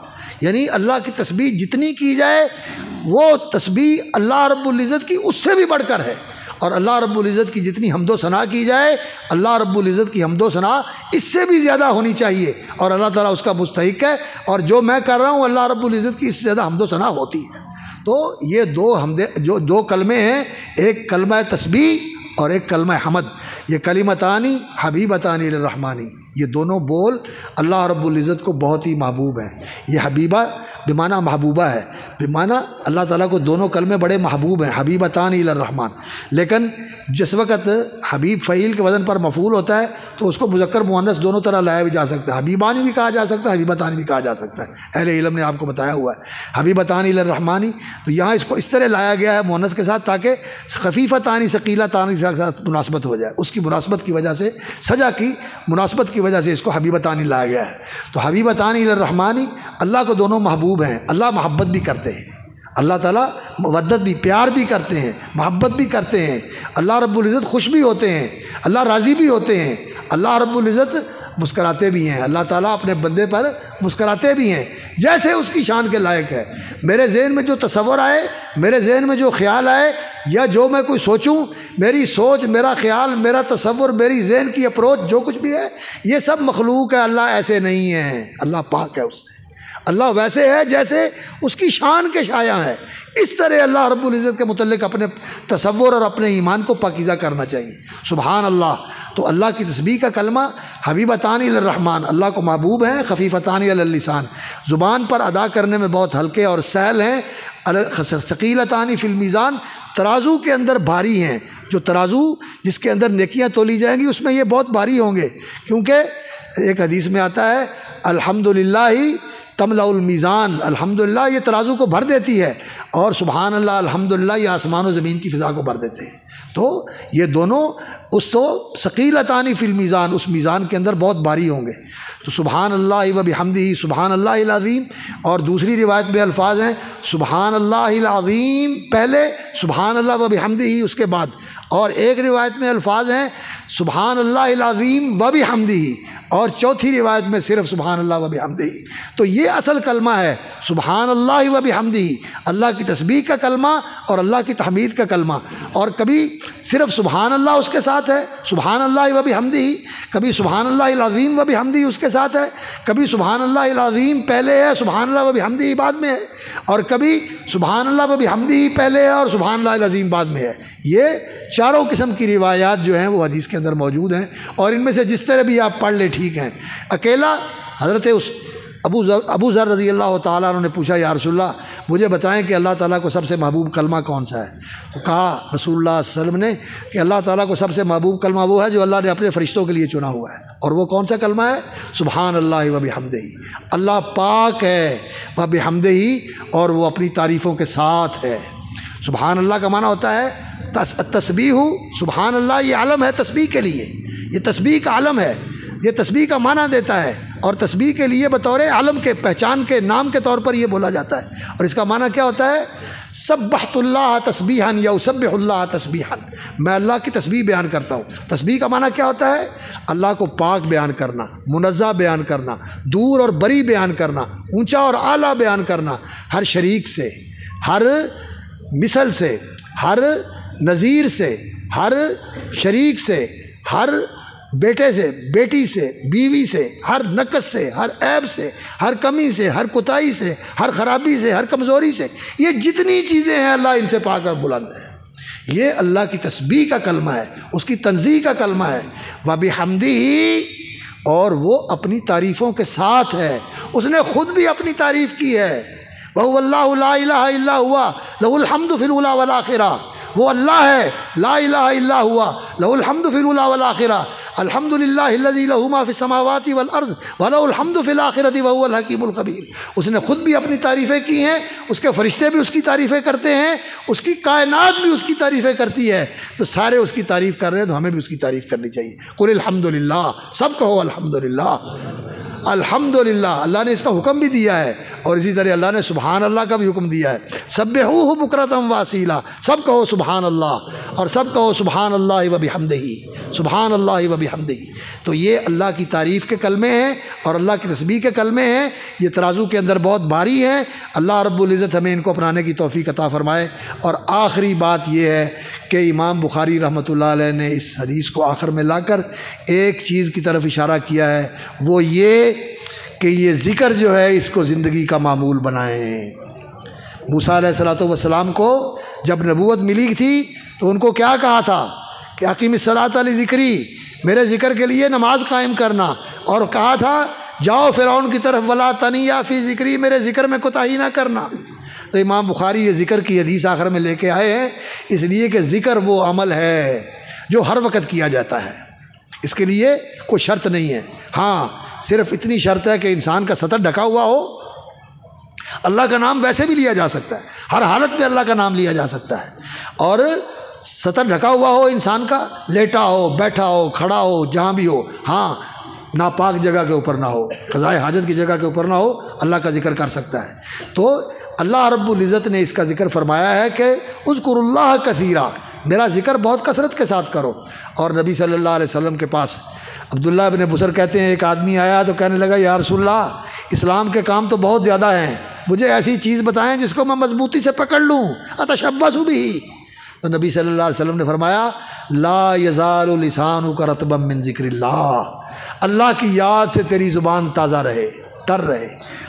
یعنی اللہ کی تسبیح جتنی کی جائے وہ تسبیح اللہ رب العزت کی اس سے بھی بڑھ کر ہے، اور اللہ رب العزت کی جتنی حمد و ثنا کی جائے اللہ رب العزت کی حمد و ثنا اس سے بھی زیادہ ہونی چاہیے، اور اللہ تعالیٰ اس کا مستحق ہے، اور جو میں کر رہا ہوں اللہ رب العزت کی اس سے زیادہ حمد و ثنا ہوتی ہے۔ تو یہ 2 کلمے ہیں، ایک کلمہ تسبیح اور ایک کلمہ حمد۔ یہ کلمتانی حبیبتانی الی الرحمن، یہ دونوں بول اللہ رب العزت کو بہت ہی محبوب ہیں۔ یہ حبیبہ بمعنی محبوبہ ہے، بمعنی اللہ تعالیٰ کو دونوں کلمے بڑے محبوب ہیں، حبیبتان الی الرحمن۔ لیکن جس وقت حبیب فعیل کے وزن پر مفعول ہوتا ہے تو اس کو مذکر مؤنث دونوں طرح لایا بھی جا سکتا ہے، حبیبانی بھی کہا جا سکتا ہے، حبیبتانی بھی کہا جا سکتا ہے، اہل علم نے آپ کو بتایا ہوا ہے حبیبتان الی الرحمن۔ تو یہاں اس کو اس طرح لایا گیا ہے مؤنث کے ساتھ تاکہ خفیفتانی ثقیلتانی کے ساتھ مناسبت ہو جائے، اس کی مناسبت کی وجہ سے، سجا کی مناسبت کی وجہ سے اس کو حبیبتانی لایا گیا ہے۔ تو حبیبتان الی الرحمن، اللہ کو دونوں محبوب ہیں، اللہ محبت بھی کرتے ہیں، اللہ تعالیٰ مودت بھی، پیار بھی کرتے ہیں، محبت بھی کرتے ہیں، اللہ رب العزت خوش بھی ہوتے ہیں، اللہ راضی بھی ہوتے ہیں، اللہ رب العزت مسکراتے بھی ہیں، اللہ تعالیٰ اپنے بندے پر مسکراتے بھی ہیں جیسے اس کی شان کے لائق ہے۔ میرے ذہن میں جو تصور آئے، میرے ذہن میں جو خیال آئے، یا جو میں کوئی سوچوں، میری سوچ، میرا خیال، میرا تصور، میری ذہن کی اپروچ جو کچھ بھی ہے یہ سب مخلوق ہے، اللہ ایسے نہیں ہے، اللہ پاک ہے اس سے، اللہ ویسے ہے جیسے اس کی شان کے شایع ہے۔ اس طرح اللہ رب العزت کے متعلق اپنے تصور اور اپنے ایمان کو پاکیزہ کرنا چاہیے۔ سبحان اللہ، تو اللہ کی تسبیح کا کلمہ حبیبتان الی الرحمن، اللہ کو محبوب ہیں، خفیفتان علی اللسان، زبان پر ادا کرنے میں بہت ہلکے اور سہل ہیں، ثقیلتان فی المیزان، ترازو کے اندر بھاری ہیں، جو ترازو جس کے اندر نیکیاں تولی جائیں گی اس میں یہ بہت بھاری ہوں گے، کیونکہ ایک حدیث میں آتا ہے الحمدللہ تملأ المیزان، الحمدللہ یہ ترازو کو بھر دیتی ہے، اور سبحان اللہ الحمدللہ یہ آسمان و زمین کی فضا کو بھر دیتے ہیں۔ تو یہ دونوں اس کو ثقیلتان فی المیزان، اس میزان کے اندر بہت بھاری ہوں گے۔ تو سبحان اللہ و بحمدہ، سبحان اللہ العظیم، اور دوسری روایت میں الفاظ ہیں سبحان اللہ العظیم پہلے، سبحان اللہ و بحمدہ اس کے بعد، اور ایک روایت میں الفاظ ہیں سبحان اللہ العظیم و بحمدہ، اور چوتھی روایت میں صرف سبحان اللہ و بحمدہ۔ تو یہ اصل کلمہ ہے سبحان اللہ و بحمدہ، اللہ کی تسبیح کا کلمہ اور اللہ کی تحمید کا کلمہ، اور کبھی صرف سبحان اللہ اس کے ساتھ ہے، سبحان اللہ و بحمدہ، کبھی سبحان اللہ العظیم و بحمدہ اس کے ساتھ ہے، کبھی سبحان اللہ العظیم پہلے ہے، سبحان اللہ و بحمدہ بعد میں ہے، اور کبھی سبحان اللہ و بحمدہ پہلے ہے اور سبحان اللہ العظیم بعد میں ہے۔ یہ چاروں قسم کی روایات جو ہیں وہ حدیث کے اندر موجود ہیں، اور ان میں سے جس طرح بھی آپ پڑھ لیں ٹھیک ہیں۔ اکیلا حضرت ابو ذر رضی اللہ تعالیٰ عنہ نے پوچھا یا رسول اللہ مجھے بتائیں کہ اللہ تعالیٰ کو سب سے محبوب کلمہ کون سا ہے؟ تو کہا رسول اللہ صلی اللہ علیہ وسلم نے کہ اللہ تعالیٰ کو سب سے محبوب کلمہ وہ ہے جو اللہ نے اپنے فرشتوں کے لیے چنا ہوا ہے، اور وہ کون سا کلمہ ہے؟ سبحان اللہ و بحمدہ، اللہ پاک ہے و بحمدہ، اور وہ اپنی تعریفوں کے ساتھ ہے۔ سبحان اللہ کا معنی ہوتا ہے تسبیح، سبحان اللہ یہ علم ہے تسبیح کے لیے، یہ تسبیح کا علم ہے، یہ تسبیح کا معنی دیتا ہے، اور تسبیح کے لیے بطور علم کے، پہچان کے، نام کے طور پر یہ بولا جاتا ہے۔ اور اس کا معنی کیا ہوتا ہے؟ سبحت اللہ تسبیحا یا اسبح اللہ تسبیحا، میں اللہ کی تسبیح بیان کرتا ہوں۔ تسبیح کا معنی کیا ہوتا ہے؟ اللہ کو پاک بیان کرنا، منزہ بیان کرنا، دور اور بری بیان کرنا، اونچا اور اعلیٰ بیان کرنا، ہر شریک سے، ہر مثل سے، ہر نظیر سے، ہر شریک سے، ہر بیٹے سے، بیٹی سے، بیوی سے، ہر نقص سے، ہر عیب سے، ہر کمی سے، ہر کوتاہی سے، ہر خرابی سے، ہر کمزوری سے، یہ جتنی چیزیں ہیں اللہ ان سے پاک اور بلند ہے۔ یہ اللہ کی تسبیح کا کلمہ ہے، اس کی تنزیہ کا کلمہ ہے۔ وَبِحَمْدِهِ، اور وہ اپنی تعریفوں کے ساتھ ہے، اس نے خود بھی اپنی تعریف کی ہے۔ وَهُوَ اللَّهُ لَا إِلَٰهَ إِلَّا هُوَ لَهُ الْحَمْدُ فِي الْأُولَىٰ وَالْآخِرَةِ، وہ اللہ ہے، لا الہ الا ہوا، لہ الحمد فی الاولی والآخرہ، الحمد للہ الذی لہ ما فی السماوات والارض ولہ الحمد فی الآخرۃ وہو الحکیم الخبیر۔ اس نے خود بھی اپنی تعریفیں کی ہیں، اس کے فرشتے بھی اس کی تعریفیں کرتے ہیں، اس کی کائنات بھی اس کی تعریفیں کرتی ہے، تو سارے اس کی تعریف کر رہے ہیں تو ہمیں بھی اس کی تعریف کرنی چاہیے۔ قل الحمد للہ، سب کہو الحمد للہ، الحمد للہ۔ اللہ نے اس کا حکم بھی دیا ہے، اور اسی طرح اللہ نے سبحان اللہ کا بھی حکم دیا ہے۔ سبحوہ بکرۃ واصیلا، سب کہو سبحان اللہ، اور سب کہو سبحان اللہ وبحمدہ، سبحان اللہ وبحمدہ۔ تو یہ اللہ کی تعریف کے کلمے ہیں اور اللہ کی تسبیح کے کلمے ہیں، یہ ترازو کے اندر بہت بھاری ہیں۔ اللہ رب العزت ہمیں ان کو اپنانے کی توفیق عطا فرمائے۔ اور آخری بات یہ ہے کہ امام بخاری رحمۃ اللہ علیہ نے اس حدیث کو آخر میں لا کر ایک چیز کی طرف اشارہ کیا ہے، وہ یہ کہ یہ ذکر جو ہے اس کو زندگی کا معمول بنائیں۔ موسیٰ علیہ الصلوۃ والسلام کو جب نبوت ملی تھی تو ان کو کیا کہا تھا کہ اقیم الصلاۃ لذکری، میرے ذکر کے لیے نماز قائم کرنا، اور کہا تھا جاؤ فرعون کی طرف ولا تنیا فی ذکری، میرے ذکر میں کوتاہی نہ کرنا۔ تو امام بخاری یہ ذکر کی حدیث آخر میں لے کے آئے ہیں، اس لیے کہ ذکر وہ عمل ہے جو ہر وقت کیا جاتا ہے، اس کے لیے کوئی شرط نہیں ہے۔ ہاں صرف اتنی شرط ہے کہ انسان کا سطر ڈھکا ہوا ہو۔ اللہ کا نام ویسے بھی لیا جا سکتا ہے، ہر حالت میں اللہ کا نام لیا جا سکتا ہے، اور سطر ڈھکا ہوا ہو انسان کا، لیٹا ہو، بیٹھا ہو، کھڑا ہو، جہاں بھی ہو، ہاں ناپاک جگہ کے اوپر نہ ہو، قضائے حاجت کی جگہ کے اوپر نہ ہو، اللہ کا ذکر کر سکتا ہے۔ تو اللہ رب العزت نے اس کا ذکر فرمایا ہے کہ اذکروا اللہ کثیرا، میرا ذکر بہت کثرت کے ساتھ کرو۔ اور نبی صلی اللہ علیہ وسلم کے پاس عبداللہ ابن بصر کہتے ہیں ایک آدمی آیا تو کہنے لگا یا رسول اللہ، اسلام کے کام تو بہت زیادہ ہیں، مجھے ایسی چیز بتائیں جس کو میں مضبوطی سے پکڑ لوں، اتشبث بھی۔ تو نبی صلی اللہ علیہ وسلم نے فرمایا لا یزال لسانک رطبا من ذکر اللہ، اللہ کی یاد سے تیری زبان تازہ رہے، تر رہے،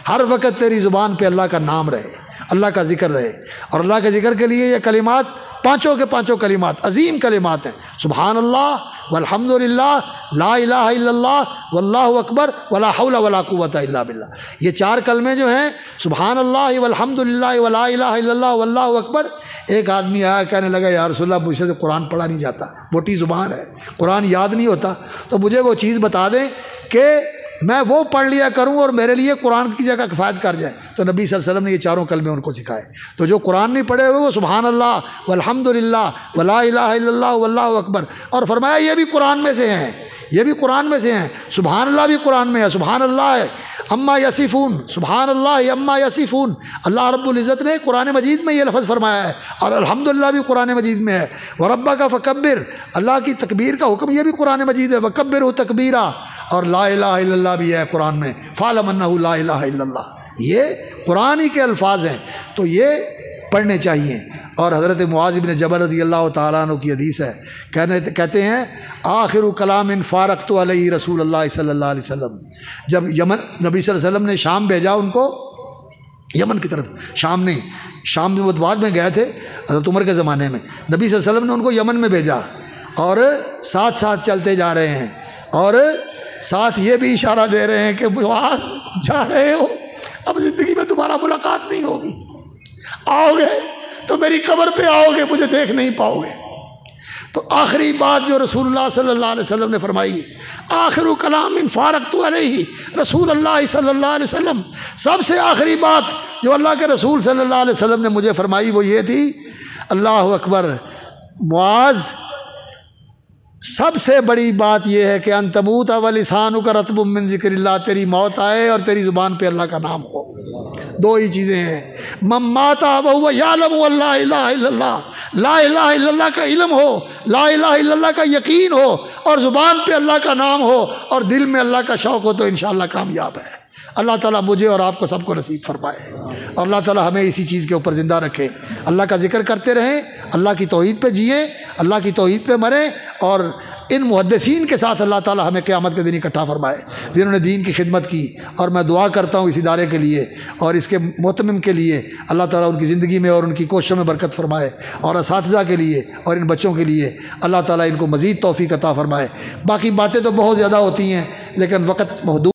ہر وقت تیری زبان پہ اللہ کا نام رہے، اللہ کا ذکر رہے۔ اور اللہ کے ذکر کے لیے یہ کلمات پانچوں کے پانچوں کلمات عظیم کلمات ہیں، سبحان اللہ والحمد للہ، لا الہ الا اللہ، واللہ اکبر، ولا حول ولا قوت الا باللہ۔ یہ چار کلمے جو ہیں سبحان اللہ والحمد للہ ولا الہ الا اللہ واللہ اکبر۔ ایک آدمی آیا کہنے لگا یا رسول اللہ، مجھ سے قرآن پڑھا نہیں جاتا، موٹی زبان ہے، قرآن یاد نہیں ہوتا، تو مجھے وہ چیز بتا دیں کہ میں وہ پڑھ لیا کروں اور میرے لیے قرآن کی جگہ کفایت کر جائے۔ تو نبی صلی اللہ علیہ وسلم نے یہ چاروں کلمے ان کو سکھائے۔ تو جو قرآن نہیں پڑھے ہوئے وہ سبحان اللہ والحمد للہ ولا الہ الا اللہ واللہ اکبر، اور فرمایا یہ بھی قرآن میں سے ہیں، یہ بھی قرآن میں سے ہیں، سبحان اللہ بھی قرآن میں ہے، سبحان اللہ ہے اما یصفون، سبحان اللہ اما یصفون۔ اللہ رب العزت نے قرآن مجید میں یہ لفظ فرمایا ہے، اور الحمدللہ بھی قرآن مجید میں ہے۔ وربک فکبر، اللہ کی تکبیر کا حکم یہ بھی قرآن مجید ہے، وکبرہ تکبیرا، اور لا الہ الا اللہ بھی ہے قرآن میں، فاعلم انہ لا الہ الا اللہ۔ یہ قرآن ہی کے الفاظ ہیں، تو یہ پڑھنے چاہیے۔ اور حضرت معاذ بن جبل رضی اللہ تعالیٰ عنہ کی حدیث ہے، کہتے ہیں آخر کلام فارقت علیہ رسول اللہ صلی اللہ علیہ وسلم، جب یمن نبی صلی اللہ علیہ وسلم نے شام بھیجا ان کو، یمن کی طرف، شام نہیں، شام میں وہ بعد میں گئے تھے حضرت عمر کے زمانے میں، نبی صلی اللہ علیہ وسلم نے ان کو یمن میں بھیجا، اور ساتھ ساتھ چلتے جا رہے ہیں، اور ساتھ یہ بھی اشارہ دے رہے ہیں کہ معاذ جا رہے ہو، اب زندگی میں دوبارہ ملاقات نہیں ہوگی، آؤ گے تو میری قبر پہ آؤ گے، مجھے دیکھ نہیں پاؤ گے۔ تو آخری بات جو رسول اللہ صلی اللہ علیہ وسلم نے فرمائی، آخر کلام فارقت علیہ رسول اللہ صلی اللہ علیہ وسلم، سب سے آخری بات جو اللہ کے رسول صلی اللہ علیہ وسلم نے مجھے فرمائی وہ یہ تھی، اللہ اکبر، معاذ سب سے بڑی بات یہ ہے کہ ان تموت ولسانک رطب من ذکر اللہ، تیری موت آئے اور تیری زبان پہ اللہ کا نام ہو۔ دو ہی چیزیں ہیں، من مات وہو یعلم ان لا الہ الا اللہ، لا الہ الا اللہ کا علم ہو، لا الہ الا اللہ کا یقین ہو، اور زبان پہ اللہ کا نام ہو، اور دل میں اللہ کا شوق ہو، تو انشاءاللہ کامیاب ہے۔ اللہ تعالیٰ مجھے اور آپ کو سب کو نصیب فرمائے، اور اللہ تعالیٰ ہمیں اسی چیز کے اوپر زندہ رکھے۔ اللہ کا ذکر کرتے رہیں، اللہ کی توحید پہ جئیں، اللہ کی توحید پہ مریں، اور ان محدثین کے ساتھ اللہ تعالیٰ ہمیں قیامت کے دن اکٹھا فرمائے جنہوں نے دین کی خدمت کی۔ اور میں دعا کرتا ہوں اس ادارے کے لیے اور اس کے محتمم کے لیے، اللہ تعالیٰ ان کی زندگی میں اور ان کی کوششوں میں برکت فرمائے، اور اساتذہ کے لیے اور ان بچوں کے لیے اللہ تعالیٰ ان کو مزید توفیق عطا فرمائے۔ باقی باتیں تو بہت زیادہ ہوتی ہیں، لیکن وقت محدود